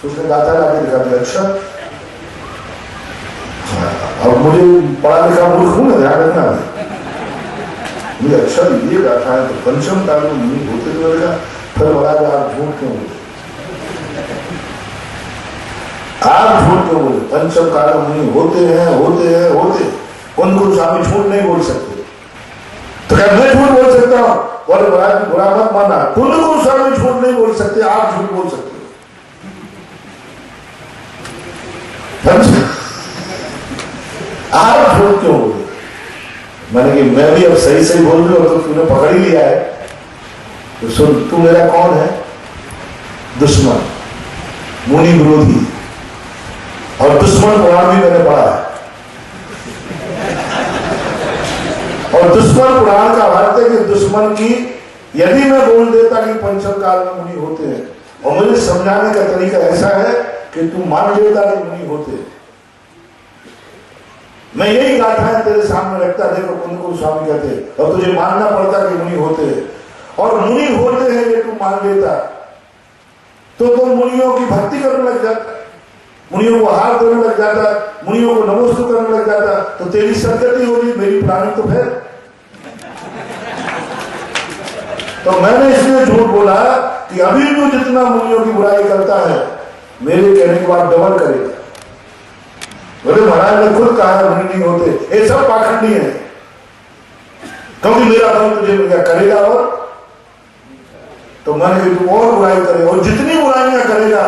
उसने गाथा लाके दिखा दिया। अच्छा अब मुझे पढ़ा लिखा मूर्ख हूं ना, ध्यान रखना मुझे। अच्छा ये गाथा है तो पंचमकाल मुनि होते तो लगा। फिर महाराज आप झूठ क्यों बोले, आप झूठ क्यों बोले। पंचमकाल मुनि होते हैं, होते हैं, होते। कुंद स्वामी झूठ नहीं बोल सकते, तो क्या मैं झूठ बोल सकता हूं। बोले महाराज बुरा मत माना, कुंद स्वामी झूठ नहीं बोल सकते, आप झूठ बोल सकते हो। आप झूठ क्यों बोले। मैंने कि मैं भी अब सही सही बोल रही हूं, तो तूने पकड़ ही लिया है, तो सुन तू मेरा कौन है, दुश्मन, मुनि विरोधी। और दुश्मन पुराण भी मैंने पढ़ा है, और दुश्मन पुराण का अर्थ है कि दुश्मन की यदि मैं बोल देता कि पंचमकाल में मुनि होते हैं, और मुझे समझाने का तरीका ऐसा है कि तू मान लेता कि मुनि होते हैं, मैं यही गाथाएं तेरे सामने रखता, देखो कुंद स्वामी कहते, और तुझे मानना पड़ता कि मुनि होते हैं। और मुनि होते हैं ये तू मान लेता तो तुम मुनियों की भक्ति करने लग जाता, मुनियों को हाथ देने लग जाता, मुनियों को नमस्कार करने लग जाता, तो तेरी सदगति होगी, मेरी प्राणी तो फिर। तो मैंने इसलिए झूठ बोला कि अभी तो जितना मुनियों की बुराई करता है, मेरे कहने के बाद डबल करेगा। बोले महाराज ने खुद कहा है मुनि नहीं होते, ये सब पाखंडी है, क्योंकि मेरा फल तुझे मिल गया, करेगा। और तो मैंने तू और बुराई करे, और जितनी बुराइयां करेगा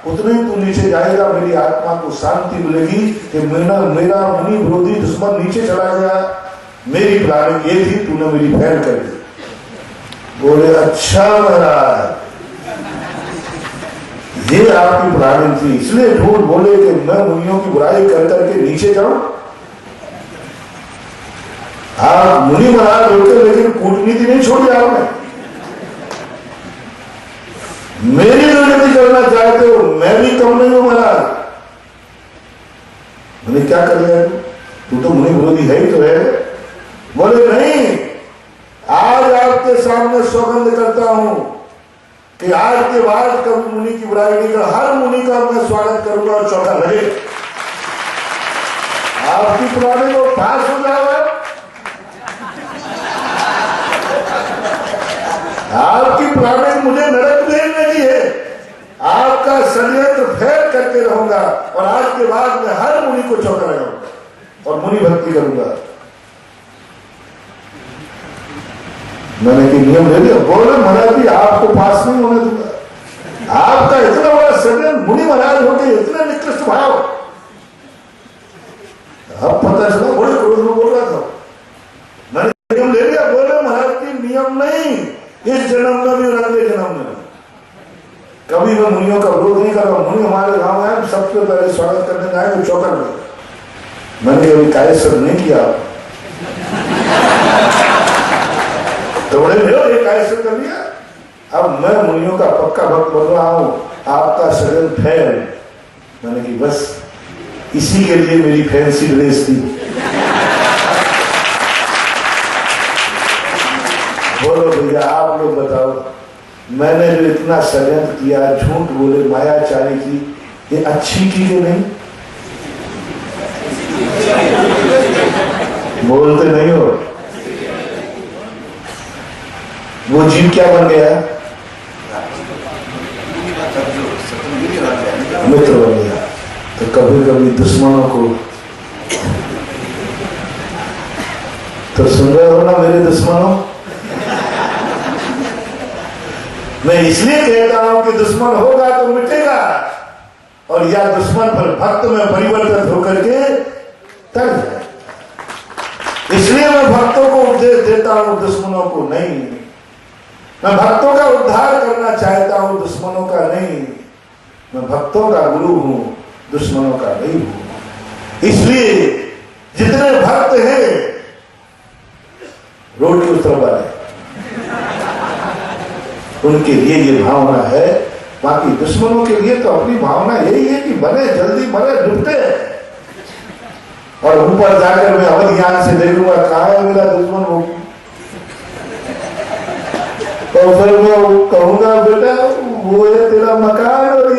उतनी तू नीचे जाएगा, मेरी आत्मा को शांति मिलेगी कि मेरा मुनि विरोधी दुश्मन नीचे चला गया, मेरी प्लानिंग ये थी, तूने मेरी फैल कर दी। बोले अच्छा महाराज ये आपकी प्लानिंग थी, इसलिए झूठ बोले कि मैं मुनियों की बुराई कर करके नीचे जाऊं। आप मुनि महाराज होते, लेकिन कूटनीति नहीं छोड़ी आपने, मेरी दुर्गति करना चाहते हो, मैं भी कम नहीं हूं महाराज। मैंने क्या कर लिया, तू तो मुनि विरोधी है ही तो है। बोले नहीं, आज आपके सामने सौगंध करता हूं कि आज के बाद कभी मुनि की बुराई नहीं कर, हर मुनि का मैं स्वागत करूंगा और चौका लगे। आपकी पुराने को पास हो जाओ, आपकी प्लानिंग मुझे नरक भेजने की है, आपका षड्यंत्र फेल करके रहूंगा, और आज के बाद मैं हर मुनि को चौका लगाऊंगा और मुनि भक्ति करूंगा। मैंने कि नियम ले लिया। बोले महाराज जी आपको पास नहीं होने दूंगा, आपका इतना बड़ा षड्यंत्र, मुनि महाराज होकर इतने निकृष्ट भाव। अब पता चला बड़े क्रोध में बोल रहा था। मैंने नियम ले लिया। बोले महाराज जी नियम नहीं, इस जन्म में भी और अगले जन्म में कभी मैं मुनियों का विरोध नहीं कर रहा। मुनि हमारे गांव में सबसे पहले स्वागत करने जाए तो चौका लगे। मैंने कभी कायसर नहीं किया, तो बड़े ये कायसर कर लिया। अब मैं मुनियों का पक्का भक्त बन रहा हूं, आपका शरीर फैल, मैंने कि बस इसी के लिए मेरी फैंसी ड्रेस थी। बोलो भैया आप लोग बताओ, मैंने जो इतना षड्यंत्र किया, झूठ बोले, मायाचारी की, ये अच्छी की कि नहीं? बोलते नहीं हो। वो जीव क्या बन गया? मित्र बन गया। तो कभी कभी दुश्मनों को, तो सुन रहे हो ना मेरे दुश्मनों, मैं इसलिए कहता हूं कि दुश्मन होगा तो मिटेगा, और या दुश्मन पर भक्त में परिवर्तित होकर के तर जाए। इसलिए मैं भक्तों को उपदेश देता हूं, दुश्मनों को नहीं। मैं भक्तों का उद्धार करना चाहता हूं, दुश्मनों का नहीं। मैं भक्तों का गुरु हूं, दुश्मनों का नहीं हूं। इसलिए जितने भक्त हैं रोड के उस तरफ वाले, उनके लिए ये भावना है। बाकी दुश्मनों के लिए तो अपनी भावना यही है कि बने जल्दी, मरे डूबते, और ऊपर जाकर मैं अवध ज्ञान से देखूंगा कहाँ है मेरा दुश्मन। वो तो फिर मैं कहूंगा बेटा वो है तेरा मकान, और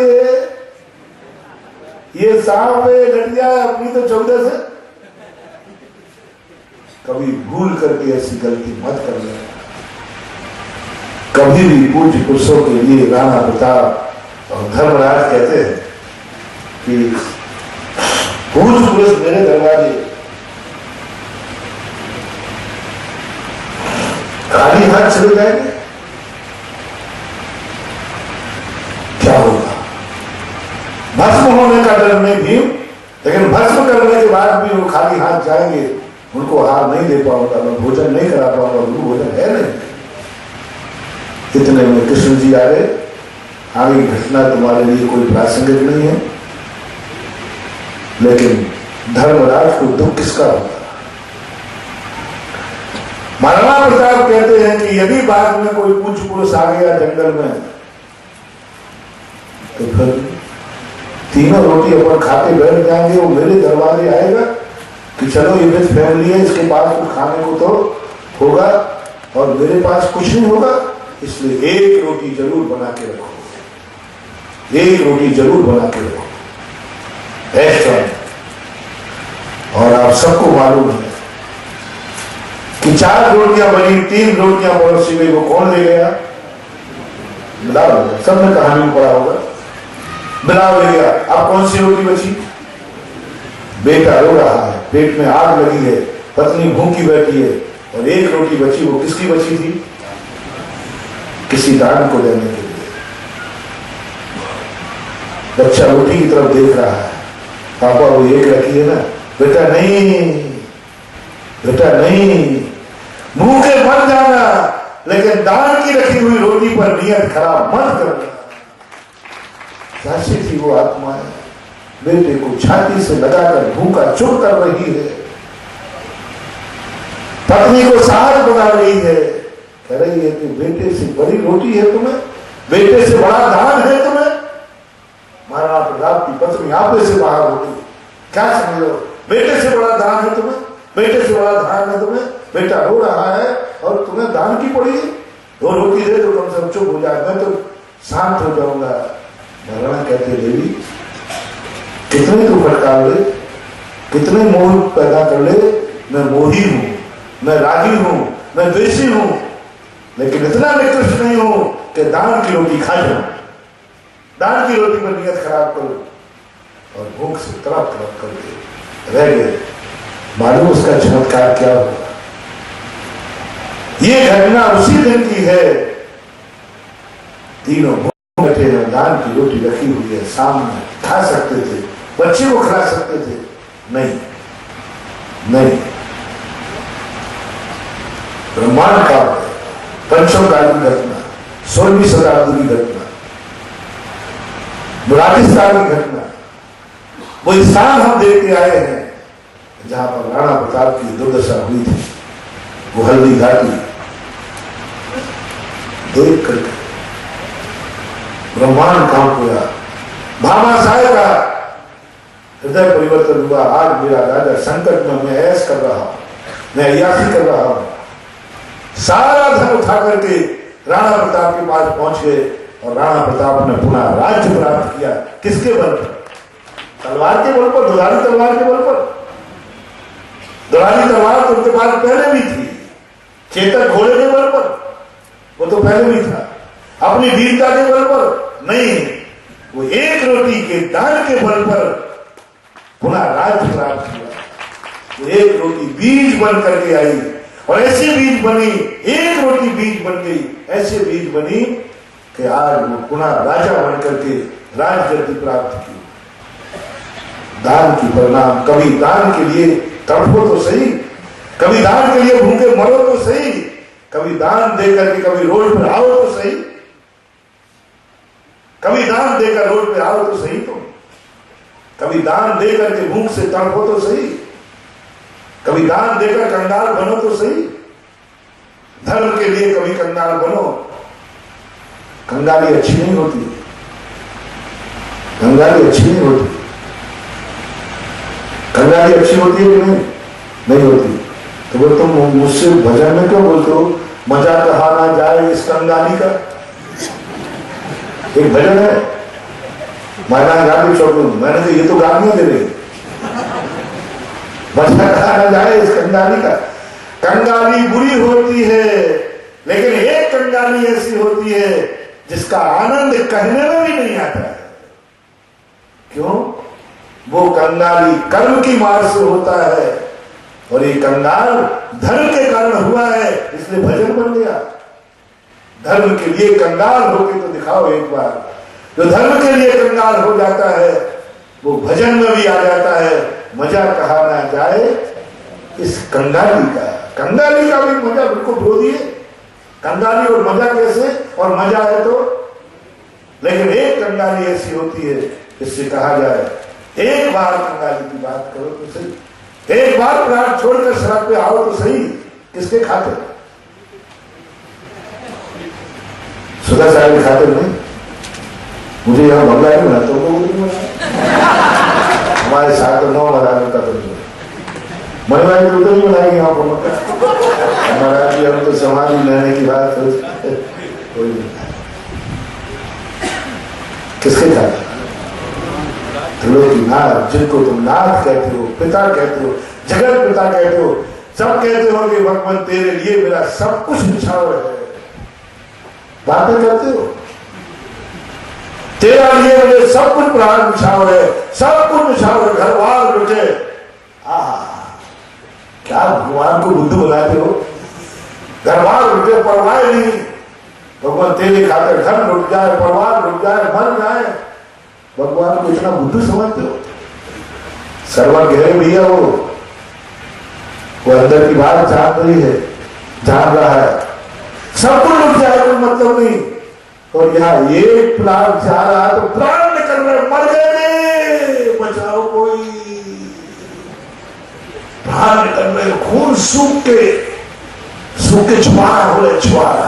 ये सांप है लटिया अपनी तो 14 से। कभी भूल करके ऐसी गलती मत कर ले। कभी भी पूज्य पुरुषों के लिए राणा प्रताप और धर्मराज कहते हैं कि पूज्य पुरुष मेरे दरवाजे खाली हाथ चले जाएंगे, क्या होगा? भस्म होने का डर नहीं भी, लेकिन भस्म करने के बाद भी वो खाली हाथ जाएंगे, उनको हार नहीं दे पाऊंगा, मैं भोजन नहीं करा पाऊंगा, उनको भोजन है नहीं। इतने में कृष्ण जी आ गए। आगे घटना तुम्हारे लिए कोई प्रासंगिक नहीं है, लेकिन धर्मराज को दुख किसका होता? महाराणा प्रताप कहते हैं कि यदि बाद में कोई पूज्य पुरुष आ गया जंगल में, तो फिर तीनों रोटी अपन खाते बैठ जाएंगे, वो मेरे दरवाजे आएगा कि चलो ये विद फैमिली है, इसके पास कुछ खाने को तो होगा और मेरे पास कुछ नहीं होगा, इसलिए एक रोटी जरूर बना के रखो, एक रोटी जरूर बना के रखो। ऐसा, और आप सबको मालूम है कि 4 रोटियां बनी, 3 रोटियां पड़ोसी गई, वो कौन ले गया? बिलाल। सबने कहानी में पढ़ा होगा, बिलाल ले गया। अब कौन सी रोटी बची? बेटा रो रहा है, पेट में आग लगी है, पत्नी भूखी बैठी है, और एक रोटी बची। वो किसकी बची थी? किसी दान को देने के लिए। बच्चा रोटी की तरफ देख रहा है, पापा वो एक रखी है ना? बेटा नहीं, बेटा नहीं, भूखे मर जाना, लेकिन दान की रखी हुई रोटी पर नियत खराब मत करना। कैसी थी वो आत्माएं? बेटे को छाती से लगाकर भूखा चुप कर रही है, पत्नी को साहस बना रही है, कह रही है कि बेटे से बड़ी रोटी है तुम्हें, बेटे से बड़ा दान है तुम्हें। महाराणा प्रताप की पत्नी आपे से बाहर हो गई। क्या समझ लो? बेटे से बड़ा दान है तुम्हें, बेटे से बड़ा दान है तुम्हें। बेटा रो रहा है और तुम्हें दान की पड़ी, 2 रोटी दे दो, कम से कम चुप हो जाए, मैं तो शांत हो जाऊंगा। महाराणा कहते देवी कितने तू फटकार ले, कितने मोह पैदा कर ले, मैं मोही हूं, मैं रागी हूं, मैं द्वेषी हूं, लेकिन इतना निकृष्ट नहीं हूं कि दान की रोटी खा जाऊं, दान की रोटी पर नियत खराब करूं और भूख से तड़प तड़प करके रह गए। मालूम उसका चमत्कार क्या हुआ? ये घटना उसी दिन की है। तीनों बैठे हैं, दान की रोटी रखी हुई है सामने, खा सकते थे, बच्चे को खिला सकते थे, नहीं नहीं। ब्रह्मांड का पंचम काल की घटना, 16वीं शताब्दी की घटना, राजस्थान की घटना, वो स्थान हम देख के आए हैं जहां पर राणा प्रताप की दुर्दशा हुई थी। वो हल्दी घाटी देख करके ब्रह्मांड कांप गया। भामाशाह का हृदय परिवर्तन हुआ। आज मेरा राजा संकट में, मैं ऐश कर रहा हूं, मैं अय्यासी कर रहा हूं। सारा धन उठा करके राणा प्रताप के पास पहुंच गए और राणा प्रताप ने पुनः राज्य प्राप्त किया। किसके बल पर? तलवार के बल पर, दुधारी तलवार के बल पर। दुधारी तलवार तो उनके पास पहले भी थी, चेतक घोड़े के बल पर, वो तो पहले भी था। अपनी वीरता के बल पर नहीं, वो एक रोटी के दान के बल पर पुनः राज्य प्राप्त किया। वो एक रोटी बीज बन करके आई और ऐसी बीज बनी, एक रोटी बीज बन गई, ऐसे बीज बनी कि आज वो पुनः राजा बन करके राजगद्दी प्राप्त की। दान की परिणाम, कभी दान के लिए तड़पो तो सही, कभी दान के लिए भूखे मरो तो सही, कभी दान देकर के कभी रोड पर आओ तो सही, कभी दान देकर रोड पे आओ तो सही, तुम कभी दान देकर के भूख से तड़पो तो सही, कभी दान देकर कंगाल बनो तो सही। धर्म के लिए कभी कंगाल बनो। कंगाली अच्छी नहीं होती, कंगाली अच्छी नहीं होती। कंगाली अच्छी होती है कि नहीं? नहीं होती। तो बोल तुम मुझसे भजन में क्यों बोलते हो, मजा कहा ना जाए इस कंगाली का? एक भजन है, मैदान गाली चौक, मैंने तो ये तो गालियां दे रही, मजा कहा ना जाए इस कंगाली का। कंगाली बुरी होती है, लेकिन एक कंगाली ऐसी होती है जिसका आनंद कहने में भी नहीं आता है। क्यों? वो कंगाली कर्म की मार से होता है और ये कंगाल धर्म के कारण हुआ है, इसलिए भजन बन गया। धर्म के लिए कंगाल होके तो दिखाओ एक बार। जो धर्म के लिए कंगाल हो जाता है वो भजन में भी आ जाता है। मजा कहा ना जाए इस कंगाली का। कंगाली का भी मजा बिल्कुल विरोधी है। कंगाली और मजा कैसे? और मजा है तो, लेकिन एक कंगाली ऐसी होती है इससे कहा जाए एक बार कंगाली की बात करो तो सही, एक बार प्राण छोड़कर सड़क पे आओ तो सही। किसके खातिर? सुधा साहब के खातिर नहीं। मुझे यहां बंगला नहीं बना तो हमारे साथ तो 9 बनाने का तो मनवाई तो नहीं बनाएंगे यहाँ पर। हमारा भी हम तो समाधि लेने की बात कोई नहीं। किसके खातिर? त्रिलोकीनाथ, जिनको तुम नाथ कहते हो, पिता कहते हो, जगत पिता कहते हो, सब कहते हो कि भगवान तेरे लिए मेरा सब कुछ निछावर है। बातें करते हो, तेरा लिए मुझे सब कुछ प्राण निछावर है, सब कुछ निछावर, घर बार लुटे। क्या भगवान को बुद्ध बनाते हो? घर बार लुटे, परवाह नहीं। भगवान तेरे खातिर घर लुट जाए, परिवार लुट जाए, मर जाए, भगवान को इतना बुद्धू समझते हो? सर्वज्ञ है भैया, वो अंदर की बात जान रही है, जान रहा है। सब कुछ लुट जाए कोई मतलब नहीं। और यहाँ एक प्राण जा रहा तो प्राण निकल रहे, मर गए, बचाओ कोई। प्राण निकल रहे, खून सूख के छुपाना हो रहे, छुपाना।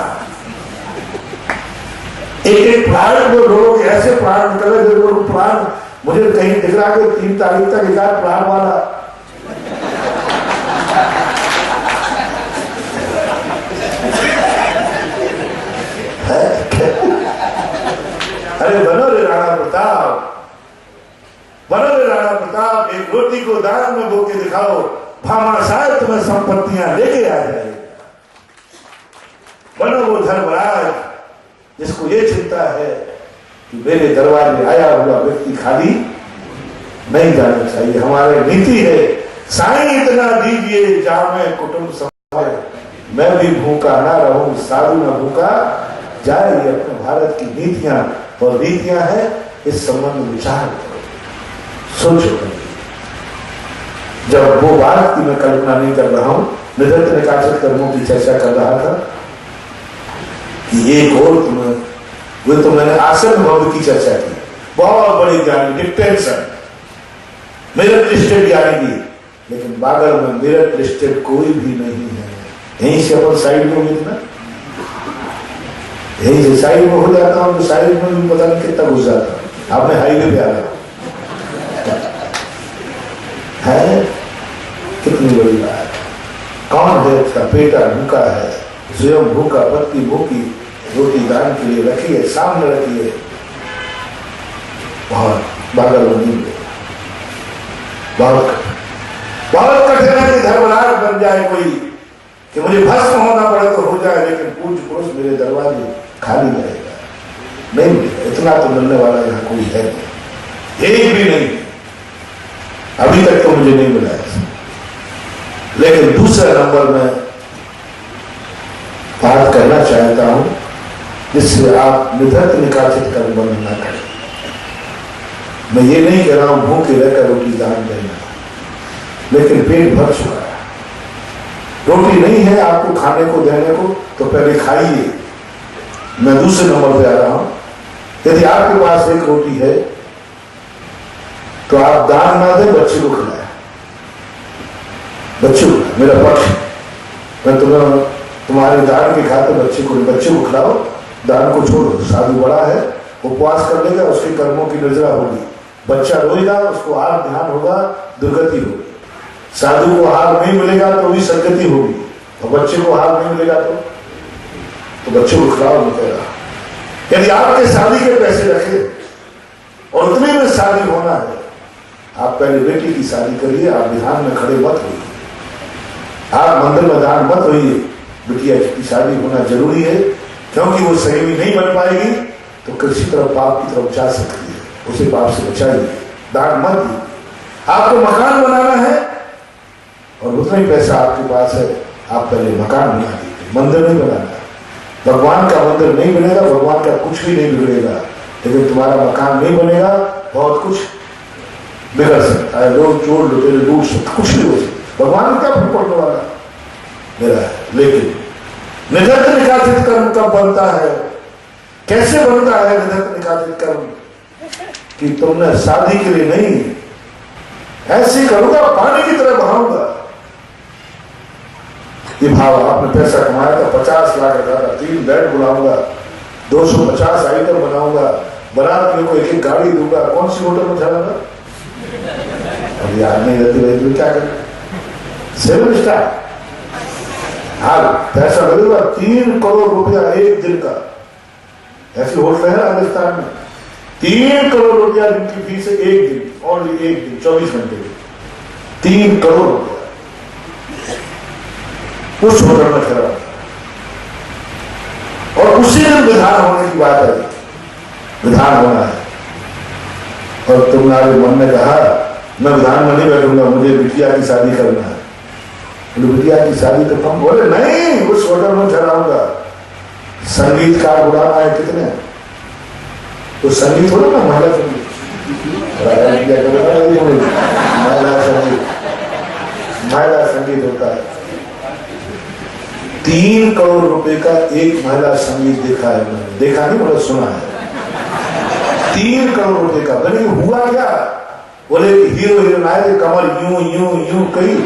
एक प्राण को लोग ऐसे प्राण निकल रहे, जो प्राण मुझे कहीं दिख रहा कि 3 तारीख तक एक प्राण वाला। अरे बनो रे राणा प्रताप, बनो रे राणा प्रताप, एक रोटी को दान में बो के दिखाओ, भामाशाह तुम्हें संपत्तियां लेके आ जाएगा। बनो वो धर्मराज जिसको ये चिंता है कि मेरे दरबार में आया हुआ व्यक्ति खाली नहीं जाना चाहिए। हमारे नीति है, साईं इतना दीजिए जामे कुटुंब समाए, मैं भी भूखा ना रहूं, साधु ना भूखा जाए। ये अपने भारत की नीतियां और रीतियां हैं। इस संबंध में विचार करो, सोचो। जब वो बात की मैं कल्पना नहीं कर रहा हूं, निरंतर निकाचक कर्मों की चर्चा कर रहा था कि एक और तुम्हें, वो तो मैंने आसन भव की चर्चा की, बहुत बड़ी ज्ञानी, डिक्टेंशन, मेरठ लिस्टेड ज्ञानी की, लेकिन बागर में मेरठ लिस्टेड कोई भी नहीं है। यहीं से अपन साइड में हुई ना, यहीं से साइड में हो जाता हूं तो साइड में भी पता नहीं कितना घुस जाता। आपने हाईवे पे आ गया, कितनी बड़ी बात है। कौन है उसका बेटा भूखा है, स्वयं भूखा, पत्नी भूखी, रोटी दान के लिए रखी है, सामने रखी है, बहुत पागल नहीं मिले। बहुत कठिन है कि धर्मराज बन जाए कोई, कि मुझे भस्म होना पड़े तो हो जाए, लेकिन पूज्य पुरुष मेरे दरवाजे खाली रहेगा, नहीं मिलेगा। इतना तो मिलने वाला यहाँ कोई है नहीं, एक भी नहीं, अभी तक तो मुझे नहीं मिला है। लेकिन दूसरा नंबर में बात करना चाहता हूं, जिससे आप निधर्त निकाचित कर्म बंद न करें। मैं ये नहीं कह रहा हूं भूखे रहकर रोटी दान देना, लेकिन पेट भर चुका है, रोटी नहीं है आपको खाने को देने को, तो पहले खाइए। मैं दूसरे नंबर पे आ रहा हूं, यदि आपके पास एक रोटी है तो आप दान ना दें, बच्चे को खिलाएं। बच्चे को, मेरा पक्ष, मैं तुम्हारे दान के खाते बच्चे को खिलाओ, दान को छोड़ो। साधु बड़ा है, उपवास कर लेगा, उसके कर्मों की नजरा होगी, बच्चा रोएगा, उसको आहार ध्यान होगा, दुर्गति होगी। साधु को आहार नहीं मिलेगा तो भी सदगति होगी, और बच्चे को आहार नहीं मिलेगा तो बच्चे को खिलाओ मिलेगा। यदि आपके शादी के पैसे रखे और उतने में शादी होना है, आप पहले बेटी की शादी करिए, आप विधान में खड़े मत होइए, आप मंदिर में दान मत होइए। बिटिया की शादी होना जरूरी है, क्योंकि वो संयमी नहीं बन पाएगी तो किसी तरफ पाप की तरफ जा सकती है, उसे पाप से बचाइए, दान मत दीजिए। आपको मकान बनाना है और उतना ही पैसा आपके पास है, आप पहले मकान बना दीजिए, मंदिर नहीं बनाना। भगवान का मंदिर नहीं बनेगा, भगवान का कुछ भी नहीं बिगड़ेगा, लेकिन तुम्हारा मकान नहीं बनेगा, बहुत कुछ बिगड़ सकता है, लोग चोर लुटेरे लूट सकते, कुछ नहीं हो सकता। भगवान को क्या फर्क पड़ने वाला मेरा है। लेकिन निधर्त निकाचित कर्म कब बनता है, कैसे बनता है निधर्त निकाचित कर्म? कि तुमने शादी के लिए नहीं, ऐसी करूंगा पानी की तरह बहाऊंगा। ये भाव, आपने पैसा कमाया था 50 लाख का, 3 बेड बुलाऊंगा, 250 आइटम बनाऊंगा, बारात में को एक गाड़ी दूंगा, कौन सी होटल में जाऊंगा? अब याद नहीं रहती भाई, तो क्या करें? 7 स्टार। हाँ, पैसा लगेगा 3 करोड़ रुपया एक दिन का। ऐसे होटल है राजस्थान में, 3 करोड़ रुपया दिन की फीस है एक दिन, ओनली एक दिन, 24 घंटे में 3 करोड़ रुपया उस होटल में ठहरा, और उसी दिन विधान होने की बात है, विधान होना है। और तुम्हारे मन ने कहा मैं विधान में नहीं बैठूंगा, मुझे बिटिया की शादी करना है। बिटिया की शादी तो कम, बोले नहीं, उस होटल में ठहराऊंगा। संगीतकार बुलाना है कितने, तो संगीत हो ना, महिला संगीत, महिला संगीत होता है। 3 करोड़ रुपए का एक महिला संगीत देखा है मैंने, देखा नहीं मतलब सुना है। 3 करोड़ रुपए का। बने हुआ क्या? बोले हीरो हीरोइन आए थे, कमर यूं यूं यूं कही।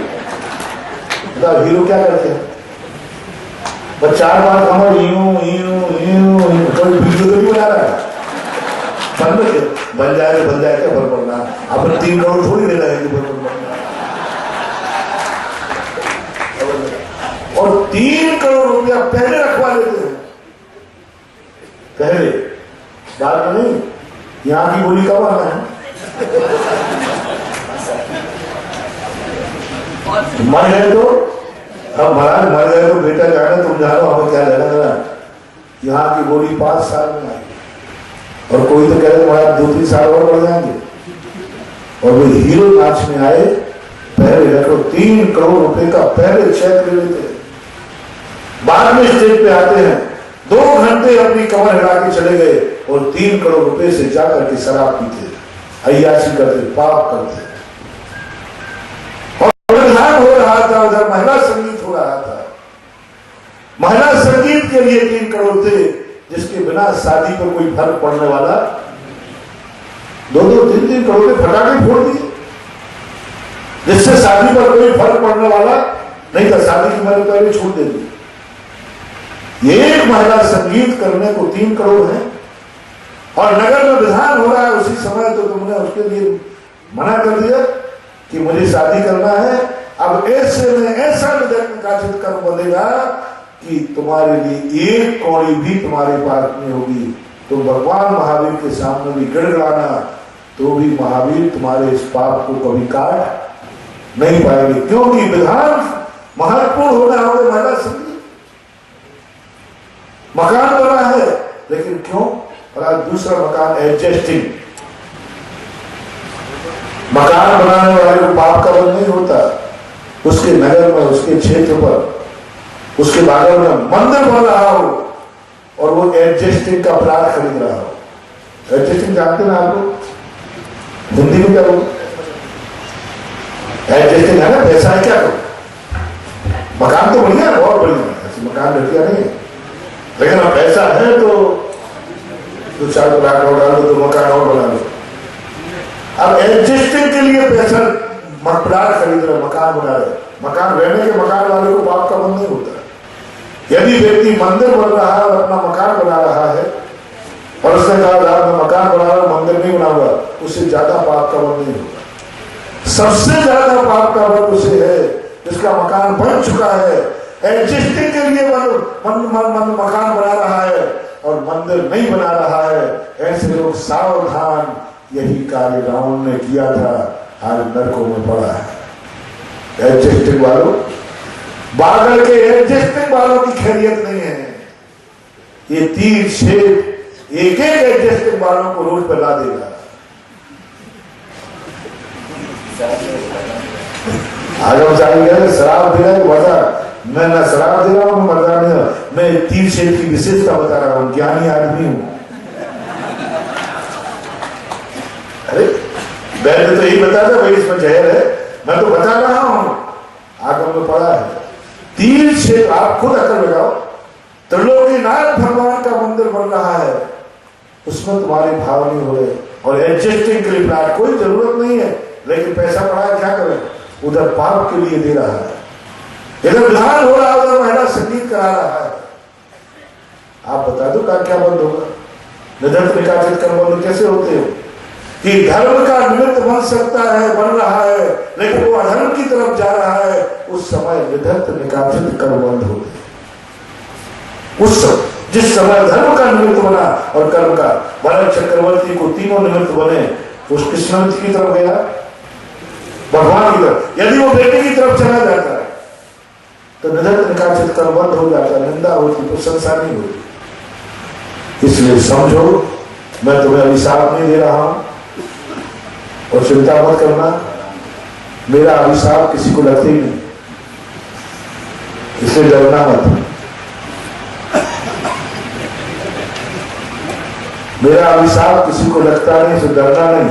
हीरो क्या करते हैं? 4 बार कमर यूं यूं यूं, कोई वीडियो तो नहीं बना रहा है, बन जाए तो बन जाए, क्या फर्क पड़ना, अपने 3 करोड़ थोड़ी लेना है। और 3 करोड़ रुपया पहले रखवा लेते हैं, पहले, बाद में नहीं। यहां की बोली कब आना है? मर गए तो अब महाराज मर गए तो बेटा जाने, तुम जानो, हमें क्या लेना। यहाँ की बोली 5 साल में आई, और कोई तो कह रहे महाराज 2-3 साल और बढ़ जाएंगे। और वो हीरो नाच में आए, पहले रखो 3 करोड़ रुपए का पहले चेक ले लेते, बाद में स्टेज पे आते हैं, 2 घंटे अपनी कमर हिला के चले गए, और 3 करोड़ रुपए से जाकर के शराब पीते, अय्याशी करते, पाप करते। हो रहा था उधर महिला संगीत हो रहा था। महिला संगीत के लिए 3 करोड़ थे, जिसके बिना शादी पर कोई फर्क पड़ने वाला, 2-2, 3-3 करोड़ के फटाके फोड़ दिए, जिससे शादी पर कोई फर्क पड़ने वाला नहीं था। शादी की मैंने पहले छूट दे दी। एक महिला संगीत करने को 3 करोड़ है, और नगर में विधान हो रहा है उसी समय, तो तुमने उसके लिए मना कर दिया कि मुझे शादी करना है, अब ऐसे में ऐसा निधन निकासित कर्म बनेगा कि तुम्हारे लिए एक कौड़ी भी तुम्हारे पास नहीं होगी। तो भगवान महावीर के सामने भी गिड़गिड़ाना, तो भी महावीर तुम्हारे इस पाप को कभी काट नहीं पाएंगे, क्योंकि विधान महत्वपूर्ण होना होगा। महिला समझी, मकान बना है, लेकिन क्यों? और आज दूसरा मकान एडजस्टिंग। मकान बनाने वाले को पाप का बंध नहीं होता। उसके नगर में, उसके क्षेत्र पर, उसके बागल में मंदिर बन रहा हो और वो एडजस्टिंग का प्लाट खरीद रहा हो। एडजस्टिंग जानते ना आप लोग? हिंदी में क्या बोलो? एडजस्टिंग है ना, पैसा है क्या करो? मकान तो बढ़िया है, बहुत बढ़िया है, ऐसे मकान घटिया नहीं है, लेकिन अब पैसा है तो 2-4 लाख और डाल दो, तो मकान और बना लो। अब एडजस्टिंग के लिए पैसा प्लाट खरीद रहे, मकान बना रहे। मकान रहने के मकान वाले को पाप का बंध नहीं होता। यदि व्यक्ति मंदिर बन रहा है और अपना मकान बना रहा है और उसने कहा मैं मकान बना रहा हूं, मंदिर नहीं बनाऊंगा, उससे ज्यादा पाप का बंध नहीं होगा। सबसे ज्यादा पाप का बंध उसे है जिसका मकान बन चुका है, एडजस्टिंग के लिए मकान बना रहा है और मंदिर नहीं बना रहा है। ऐसे लोग सावधान, यही कार्य रावण ने किया था, आज नरकों में पड़ा है। एडजस्टिंग वालों, बागल के एडजस्टिंग वालों की खैरियत नहीं है। ये तीर छेद एक एडजस्टिंग वालों को रोड पर ला देगा। आगम चाहिए शराब दे रहा है मजा, मैं ना शराब दे रहा हूं, मजा नहीं, मैं तीर छेद की विशेषता बता रहा हूं, ज्ञानी आदमी हूं। अरे वैद्य तो यही बताता भाई इसमें जहर है, मैं तो बता रहा हूं, आगम में पड़ा है। तीर छेद, आप खुद अकल लगाओ। त्रिलोकीनाथ भगवान का मंदिर बन रहा है, उसमें तुम्हारे भाव नहीं हो रहे, और एडजस्टिंग के लिए प्लाट कोई जरूरत नहीं है, लेकिन पैसा पड़ा है, क्या करें? उधर पाप के लिए दे रहा है, इधर विधान हो रहा है, उधर महिला संगीत करा रहा है। आप बता दो क्या बंद होगा? निधन निकासित कर्म बंद कैसे होते हो? कि धर्म का निमित्त बन सकता है, बन रहा है, लेकिन वो अधर्म की तरफ जा रहा है, उस समय निधन निकासित कर्म बंद होते हैं। उस समय जिस समय धर्म का निमित्त बना और कर्म का, भरत चक्रवर्ती को तीनों निमित्त बने, उस किस निमित्त की तरफ गया? भगवान की तरफ। यदि वो बेटे की तरफ चला जाता है तो निधन निकासित कर्म बंद हो जाता, निंदा होती, प्रशंसा नहीं होती। इसलिए समझो, मैं तुम्हें अभिशाप नहीं दे रहा हूं और चिंता मत करना, मेरा अभिशाप किसी को लगता ही नहीं, इसलिए डरना मत। मेरा अभिशाप किसी को लगता नहीं, इससे डरना नहीं,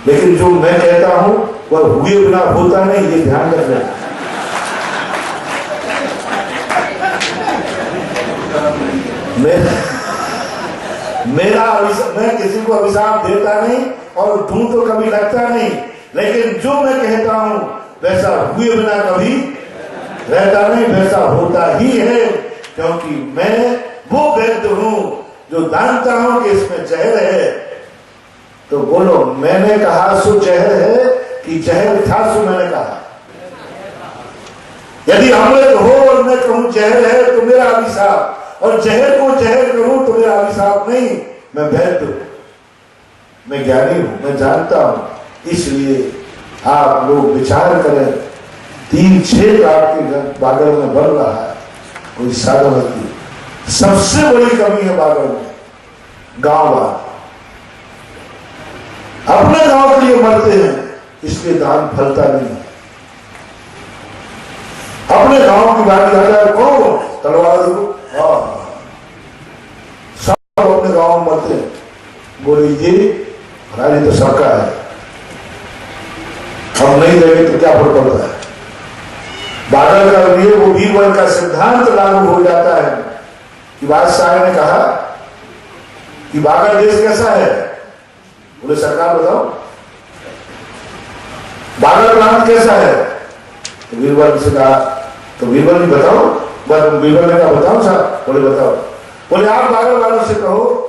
लेकिन जो मैं कहता हूं वह हुए बिना होता नहीं, ये ध्यान रखना। मैं किसी को अभिशाप देता नहीं और ढूंढ तो कभी लगता नहीं, लेकिन जो मैं कहता हूं वैसा हुए बिना कभी रहता नहीं, वैसा होता ही है, क्योंकि मैं वो वैद्य हूं जो जानता हूं कि इसमें जहर है। तो बोलो, मैंने कहा सो जहर है कि जहर था सो मैंने कहा? यदि अमृत हो और मैं कहूं जहर है तो मेरा अभिशाप, और जहर को जहर करूं तो मेरा अभिशाप नहीं। मैं वैद्य हूं, मैं ज्ञानी हूं, मैं जानता हूं। इसलिए आप लोग विचार करें, 3-6 आपके बागल में बन रहा है, कोई साधन नहीं। सबसे बड़ी कमी है बागल में, गांव वाले अपने गांव के लिए मरते हैं, इसलिए दान फलता नहीं। अपने गांव की बात आ जाए, कौन तलवार दो, सब अपने गांव में मरते हैं। बोले ये हमारी तो सबका है, हम नहीं देंगे तो क्या फर्क पड़ता है? बादल का लिए वो बीरबल का सिद्धांत लागू हो जाता है कि बादशाह ने कहा कि बागल देश कैसा है? बोले सरकार बताओ। बागल प्रांत कैसा है? तो बीरबल से कहा, तो बीरबल ने बताओ, बीरबल ने कहा बताओ साहब। बोले बताओ। बोले आप बागल वालों से कहो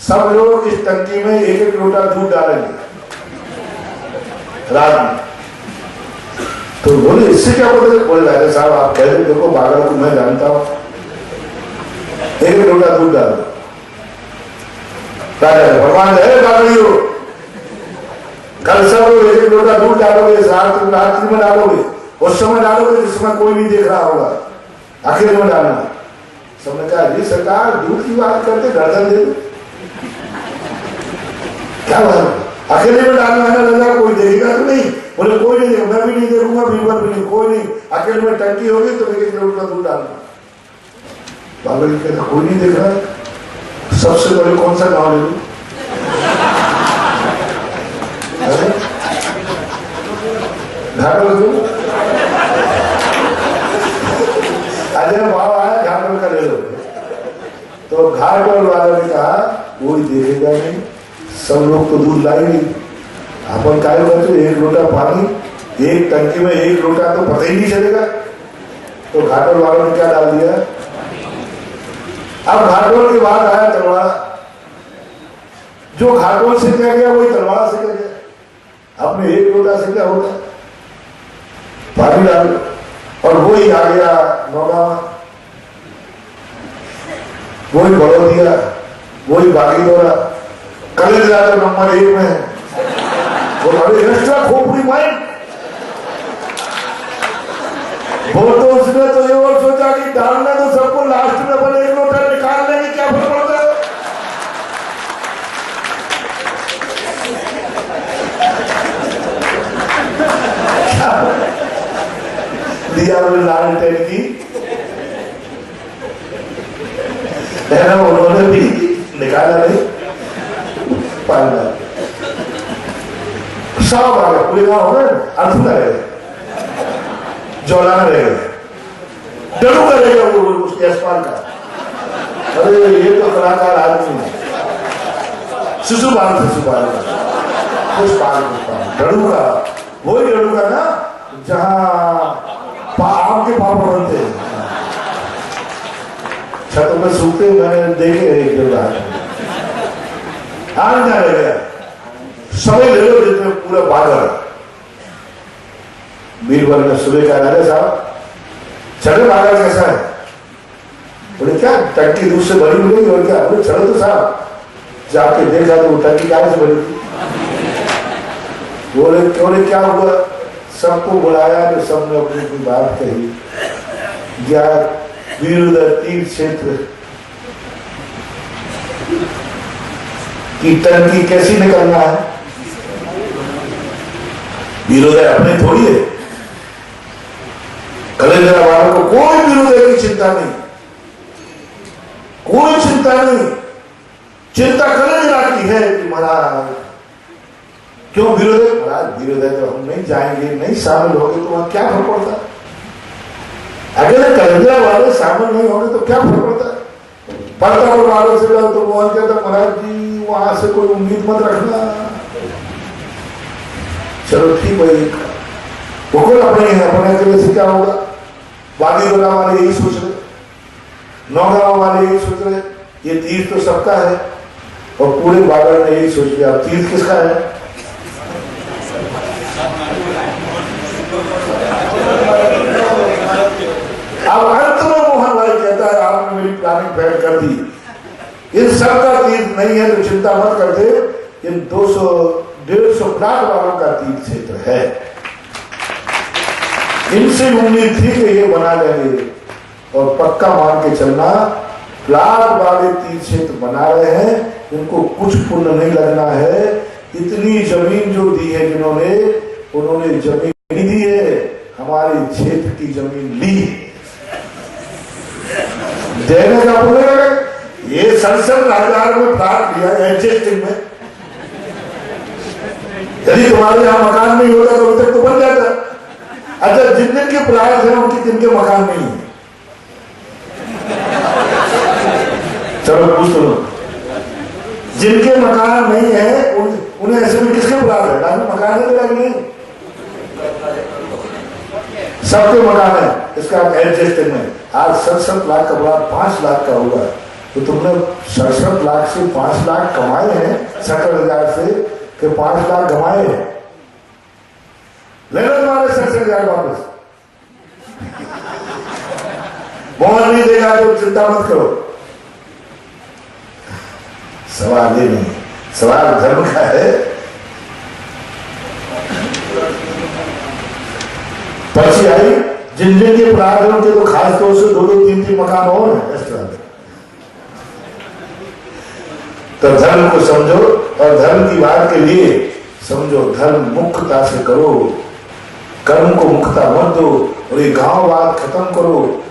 सब लोग इस टंकी में 1-1 लोटा दूध डालेंगे रात में, तो बोले इससे क्या बोले? बोले राजा साहब आप कह रहे देखो बागड़ को मैं जानता हूं, एक लोटा दूध डालो। राजा भगवान है बागड़ियों, कल सब एक लोटा दूध डालोगे, रात्रि में डालोगे, उस समय डालोगे जिस समय कोई नहीं देख रहा होगा, अकेले में डालना। सबने कहा जी सरकार दूध की बात करते, गर्दन दे दो, क्या बात, अकेले में डालना है ना राजा, कोई देखेगा तो नहीं? बोले कोई नहीं देगा, मैं भी नहीं देखूंगा, बीरबल भी नहीं, कोई नहीं, अकेले में टंकी होगी तो एक लोटा दूध डालना। बाबा जी कहते कोई नहीं देख रहा, सबसे पहले कौन सा गांव ले लू? घाटोल दो, अजय भाव आया घाटोल का ले लो। तो घाटोल वालों ने कहा कोई देखेगा नहीं, सब लोग तो दूध लाएंगे, अपन काय करते एक लोटा पानी, एक टंकी में एक लोटा तो पता ही नहीं चलेगा। तो घाटोल वालों ने क्या डाल दिया? अब घाटोल के बाद आया तलवाड़ा, जो घाटोल से कह गया वही तलवाड़ा से कह गया। अपने एक लोटा से क्या होता है, पानी डाल, और वही आ गया नौगांव, वही बड़ौदिया, वही बागीदोरा, कलेजा तो नंबर 1 में है, वो अभी एक्स्ट्रा खोपड़ी माइंड। वो तो उसने तो ये और सोचा कि डालना तो सबको, लास्ट में बोले एक लोटा निकाल लेंगे, क्या फर्क पड़ता है? दिया लालटेन की है ना, उन्होंने भी निकाला नहीं, पानी डाल सब आ गया, पूरे गाँव हो गए, अर्थुला रहेगा, जौलाना रहेगा, डरू का रहेगा वो उसके अस्पाल का। अरे ये तो कलाकार आदमी है, शिशुपाल पुष्पाल डरू का, वही डरू का ना जहाँ आम के पापड़ बनते हैं, छतों में सूखते मैंने देखे एक जगह, आज ना रह गया, समय ले लो जितने पूरा बागर। बीरबल ने सुबह कहा राजा साहब चलो बागर कैसा है? बोले क्या टंकी दूध से भरी हुई और क्या? बोले चलो तो साहब, जाके देखा तो वो टंकी क्या से भरी थी। बोले क्या हुआ? सबको बुलाया तो सबने अपनी अपनी बात कही। या वीरोदय तीर्थ क्षेत्र की टंकी कैसी निकलना है? वीरोदय अपने थोड़ी है, कलेजा वालों को कोई वीरोदय की चिंता नहीं, कोई चिंता नहीं, चिंता कलेजा की है कि महाराज क्यों वीरोदय? महाराज वीरोदय तो हम नहीं जाएंगे, नहीं शामिल होंगे तो वहां क्या फर्क पड़ता है? अगर कलेजा वाले शामिल नहीं होंगे तो क्या फर्क पड़ता है? पड़ता वालों से तो मोहन कहता महाराज जी वहां से कोई उम्मीद मत रखना। चलो ठीक है, हुकुम अपने हैं, अपने के लिए से क्या होगा? बागीदोरा वाले यही सोच रहे, नौगांव वाले यही सोच रहे, ये तीर्थ तो सबका है, और पूरे बागड़ ने यही सोच लिया तीर्थ किसका है? अब अंत में मोहन भाई कहता है आपने मेरी प्लानिंग फेल कर दी, इन सबका तीर्थ नहीं है तो चिंता मत कर दे, इन 200-150 प्लाट वालों का तीर्थ क्षेत्र है। इनसे उम्मीद थी कि ये बना लेंगे, और पक्का मान के चलना प्लाट वाले तीर्थ क्षेत्र बना रहे हैं, इनको कुछ पुण्य नहीं लगना है। इतनी जमीन जो दी है जिन्होंने, उन्होंने जमीन नहीं दी है, हमारे क्षेत्र की जमीन ली, देने का बोलेगा। ये 67,000 में प्लाट लिया एडजस्टिंग में, यदि तुम्हारे यहाँ मकान नहीं होता तो तक तो बन जाता। अच्छा जिन जिन के प्लाट हैं उनके जिनके मकान नहीं है, चलो पूछ लो, जिनके मकान नहीं है उन्हें ऐसे में किसके प्लाट है? मकान है तो नहीं, सबके मकान है, इसका एडजस्टिंग में आज 67 लाख का प्लाट 5 लाख का होगा, तो तुमने 67 लाख से 5 लाख कमाए हैं, 70,000 से कि 5 लाख कमाए हैं, ले लो तुम्हारे सत्संग जाए वापस। मोहन नहीं देगा तो चिंता मत करो। सवाल ये नहीं, सवाल धर्म का है। पर्ची आई, जिन जिन के प्रार्थना के तो खास तौर से 2-2, 3-3 मकान और हैं इस तरह के। तो धर्म को समझो और धर्म की बात के लिए समझो, धर्म मुक्तता से करो, कर्म को मुक्तता मत दो। और ये गांववाद खत्म करो।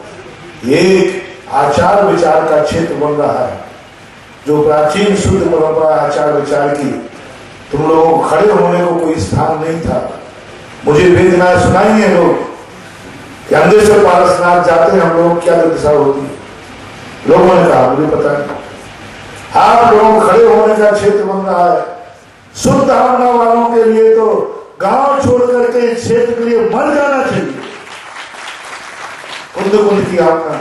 एक आचार विचार का क्षेत्र बन रहा है, जो प्राचीन शुद्ध परंपरा आचार विचार की, तुम लोगों को खड़े होने को कोई स्थान नहीं था। मुझे वेदनाएं सुनाई है लोग कि अंधेश्वर पारसनाथ जाते हैं हम लोग, क्या दशा होती है। लोगों ने कहा मुझे पता नहीं। आप लोगों खड़े होने का क्षेत्र बन रहा है। शुद्ध धारणा वालों के लिए तो गांव छोड़ करके इस क्षेत्र के लिए मर जाना चाहिए। कुंद कुंद की आपका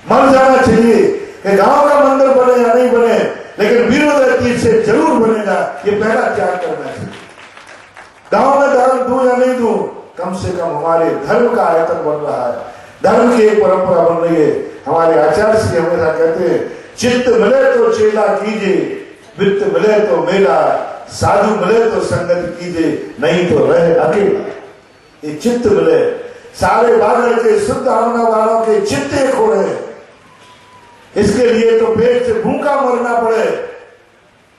मर जाना चाहिए कि गांव का मंदिर बने या नहीं बने, लेकिन वीरोदय तीर्थ से जरूर बनेगा। ये पहला त्याग करना चाहिए। गांव में दान दूं या नहीं दूं, कम से कम हमारे धर्म का आयतन बन रहा है, धर्म की एक परंपरा बन रही है। हमारे आचार्य श्री हमेशा कहते हैं, चित्त मिले तो चेला कीजिए, वित्त मिले तो मेला, साधु मिले तो संगत कीजिए, नहीं तो रहे अकेला। ये चित्त मिले, सारे बादल के शुद्ध आना वालों के चित्ते खोड़े, इसके लिए तो पेट से भूखा मरना पड़े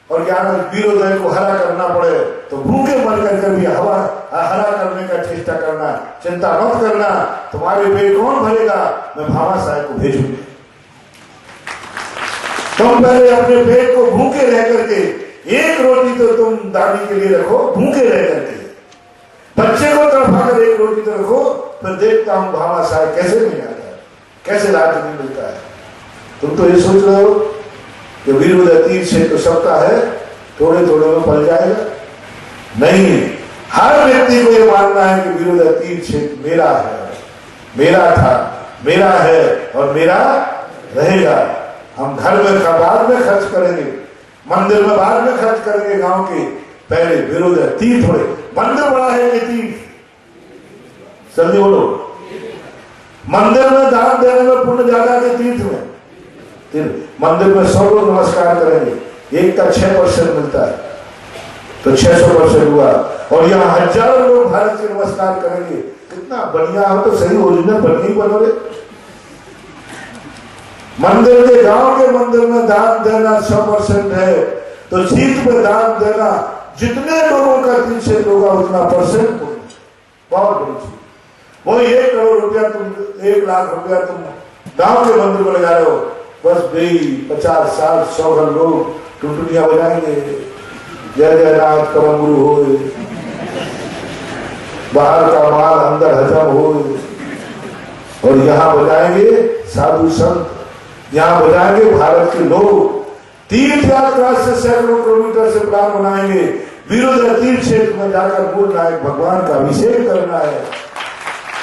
और ज्ञान वीरोदय को हरा करना पड़े तो भूखे मर कर भी हरा करने का चेष्टा करना। चिंता मत करना, तुम्हारे पेट कौन भरेगा, मैं भामा साहब को भेजूंगी। तुम पहले अपने पेट को भूखे रह करके, एक रोटी तो तुम दादी के लिए रखो, भूखे रह करके बच्चे को तड़फा कर एक रोटी तो रखो, फिर देखता हूं भामा साहब कैसे नहीं आता है, कैसे राज्य नहीं मिलता है। तुम तो ये सोच रहे हो कि वीरोदय तीर्थ क्षेत्र तो सबका है, थोड़े थोड़े में पल जाएगा। नहीं, हर व्यक्ति को यह मानना है कि वीरोदय तीर्थ क्षेत्र मेरा है, मेरा था, मेरा है और मेरा रहेगा। हम घर में बाद में खर्च करेंगे, मंदिर में बाद में खर्च करेंगे गांव के, पहले वीरोदय तीर्थ हो। मंदिर बड़ा है कि तीर्थ? जल्दी बोलो। मंदिर में दान देने में पुण्य ज्यादा के तीर्थ में? मंदिर में 100 लोग नमस्कार करेंगे, एक का 6% मिलता है तो 600% हुआ। और यहाँ हजारों लोग भारत के नमस्कार करेंगे। कितना बढ़िया हो तो सही, ओरिजिनल बढ़िया ही बनोगे। मंदिर के, गांव के मंदिर में दान देना 100% है तो तीर्थ में दान देना जितने लोगों का तीर्थ होगा उतना % बहुत बड़ी चीज। वो 1 करोड़ रुपया तुम, 1 लाख रुपया तुम गांव के मंदिर में लगा रहे हो, बस भाई 50 साल 100 लोग टुटुनिया बजाएंगे, जय जय नाथ परम गुरु हो, बाहर का माल अंदर हजम हो, और यहाँ बजाएंगे साधु संत, यहाँ बजाएंगे भारत के लोग। तीर्थ यात्रा से सैकड़ों किलोमीटर से प्लान बनाएंगे, वीरोदय तीर्थ क्षेत्र में जाकर मूल नायक भगवान का अभिषेक करना है।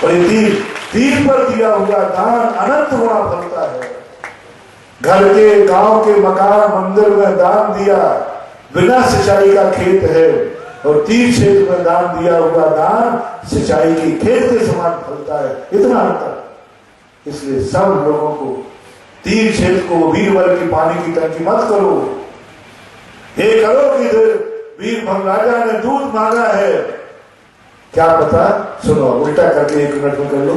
और ये तीर्थ पर दिया हुआ दान अनंत गुना फलता है। घर के, गांव के मकान, मंदिर में दान दिया, बिना सिंचाई का खेत है, और तीर्थ क्षेत्र में दान दिया हुआ दान सिंचाई की खेत के समान फलता है। इतना अंतर। इसलिए सब लोगों को तीर्थ क्षेत्र को वीरवर की पानी की टंकी मत करो। ये करो कि वीर भगराजा ने दूध मांगा है, क्या पता, सुनो उल्टा करके 1 मिनट में कर लो।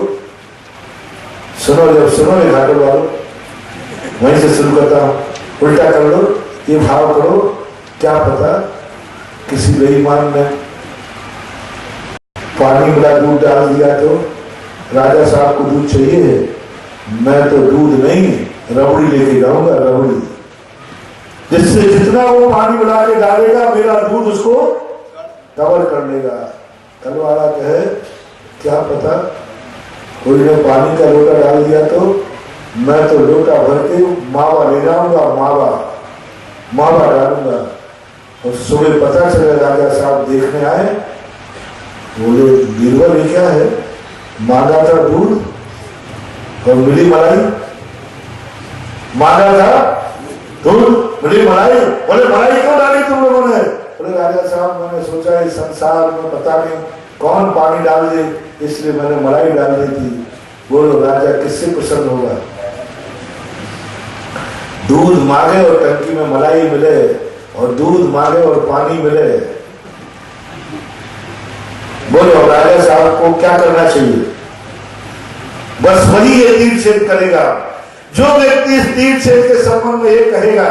सुनो, जब सुनो ये घाटों वालों, वहीं से शुरू करता हूं। उल्टा कर लो, ये भाव करो, क्या पता किसी बेईमान ने पानी मिला दूध डाल दिया तो राजा साहब को दूध चाहिए, मैं तो दूध नहीं रबड़ी लेके जाऊंगा, रबड़ी, जिससे जितना वो पानी मिला के डालेगा मेरा दूध उसको कवर कर लेगा। कल वाला कहे क्या पता कोई ने पानी का लोटा डाल दिया तो मैं तो लोटा भर के मावा ले जाऊंगा, मावा डालूंगा। और सुबह पता चले राजा साहब देखने आए, बोले वीरवर ये क्या है, मांगा था दूध और मिली मलाई, मांगा था दूध मिली मलाई, बोले मलाई क्यों डाली तुम लोगों ने? बोले राजा साहब मैंने सोचा इस संसार में पता नहीं कौन पानी डाल दे, इसलिए मैंने मलाई डाल दी थी। बोलो राजा किससे प्रसन्न होगा? दूध मांगे और टंकी में मलाई मिले, और दूध मांगे और पानी मिले। बोलो राजा साहब को क्या करना चाहिए? बस वही ये तीर्थक्षेत्र करेगा। जो व्यक्ति इस तीर्थक्षेत्र के संबंध में ये कहेगा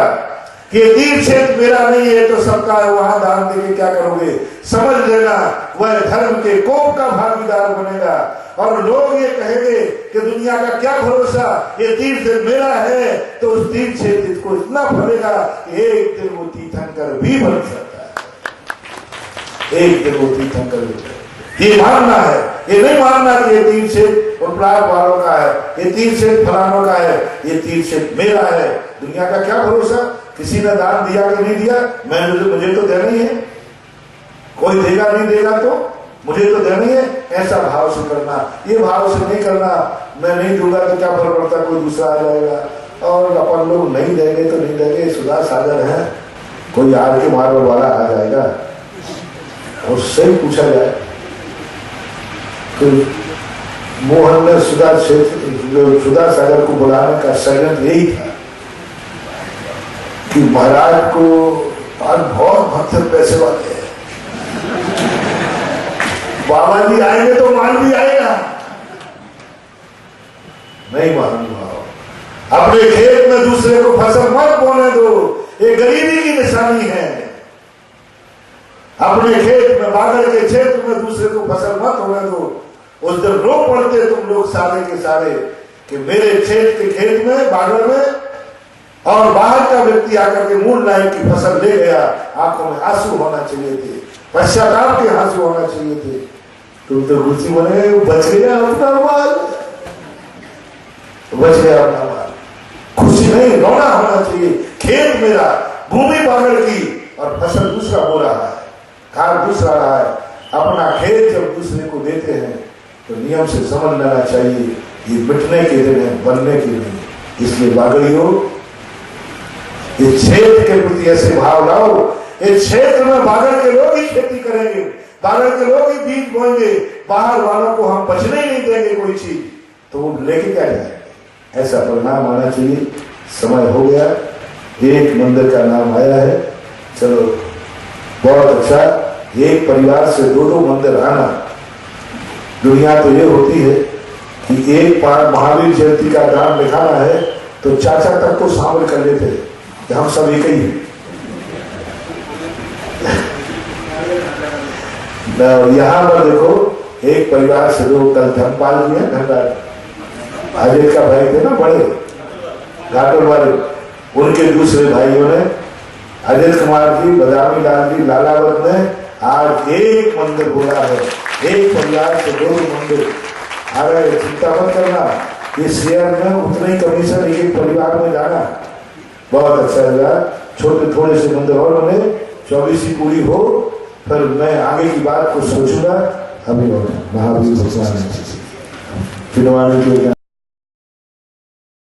कि ये तीर्थक्षेत्र मेरा नहीं है तो सबका है, वहां दान देके क्या करोगे? समझ लेना वह धर्म के कोप का भागीदार बनेगा। और लोग ये कहेंगे कि दुनिया का क्या भरोसा, ये तीर्थ मेरा है, तो उस तीर्थ क्षेत्र को इतना फलेगा कि एक दिन वो तीर्थंकर भी बन सकता है। एक दिन वो तीर्थंकर भी। ये मानना है, ये नहीं मानना कि ये तीर्थ क्षेत्र और प्लाट वालों का है, ये तीर्थ क्षेत्र फलानों का है, ये तीर्थ क्षेत्र मेरा है। दुनिया का क्या भरोसा, किसी ने दान दिया कि नहीं दिया, मुझे तो देना ही है। कोई देगा नहीं देगा तो मुझे तो देना ही है। ऐसा भाव से करना, ये भाव से नहीं करना मैं नहीं दूंगा तो क्या फर्क पड़ता, कोई दूसरा आ जाएगा। और अपन लोग नहीं देंगे तो नहीं देंगे, सुधा सागर है, कोई आर के मार्बल वाला आ जाएगा और सही पूछा जाए तो मोहन ने सुधा सागर को बुलाने का षड्यंत्र यही था कि महाराज को आज बहुत भक्त पैसे वाले हैं, बाबा जी आएंगे तो माल भी आएगा। नहीं मालूम, अपने खेत में दूसरे को फसल मत बोने दो, ये गरीबी की निशानी है। अपने खेत में, बादल के क्षेत्र में दूसरे को फसल मत होने दो। उस दिन रो पड़ते तुम लोग सारे के सारे कि मेरे क्षेत्र के खेत में, बादल में, और बाहर का व्यक्ति आकर के मूल नायक की फसल ले गया। आंखों में आंसू होना चाहिए थे, पश्चाताप के आंसू होना चाहिए थे। तुम तो रुचि बने, बच गया अपना माल, बच गया अपना माल। खुशी नहीं, रोना होना चाहिए। खेत मेरा, भूमि बादल की, और फसल दूसरा हो रहा है, खाद दूसरा रहा है। अपना खेत जब दूसरे को देते हैं तो नियम से समझ लेना चाहिए ये मिटने के दिन है, बनने के नहीं। इसलिए बागड़ियों, ये क्षेत्र के प्रति ऐसे भाव लाओ। इस क्षेत्र में बागड़ के लोग ही खेती करेंगे, बागड़ के लोग ही बीज बोएंगे, बाहर वालों को हम बचने नहीं देंगे कोई चीज, तो वो लेके क्या जाएंगे? ऐसा परिणाम आना चाहिए। समय हो गया, एक मंदिर का नाम आया है, चलो बहुत अच्छा। एक परिवार से दो दो मंदिर आना, दुनिया तो ये होती है कि एक बार महावीर जयंती का नाम लिखाना है तो चाचा तक को शामिल कर लेते हैं कि हम सब एक ही हैं। यहाँ पर देखो, एक परिवार से लोग कल धर्मपाल जी हैं, अजय का भाई थे ना बड़े घाटोल वाले, उनके दूसरे भाइयों ने अजय कुमार जी, बदामी लाल जी, लालावत ने आज एक मंदिर बोला है। एक परिवार से दो मंदिर। अरे चिंता मत करना, ये शेयर में उतना ही कमीशन एक परिवार में जाना। बहुत अच्छा लगा। छोटे थोड़े से मंदिर और बने, 24 पूरी हो, फिर मैं आगे की बात को सोचूंगा। अभी महावीर भगवान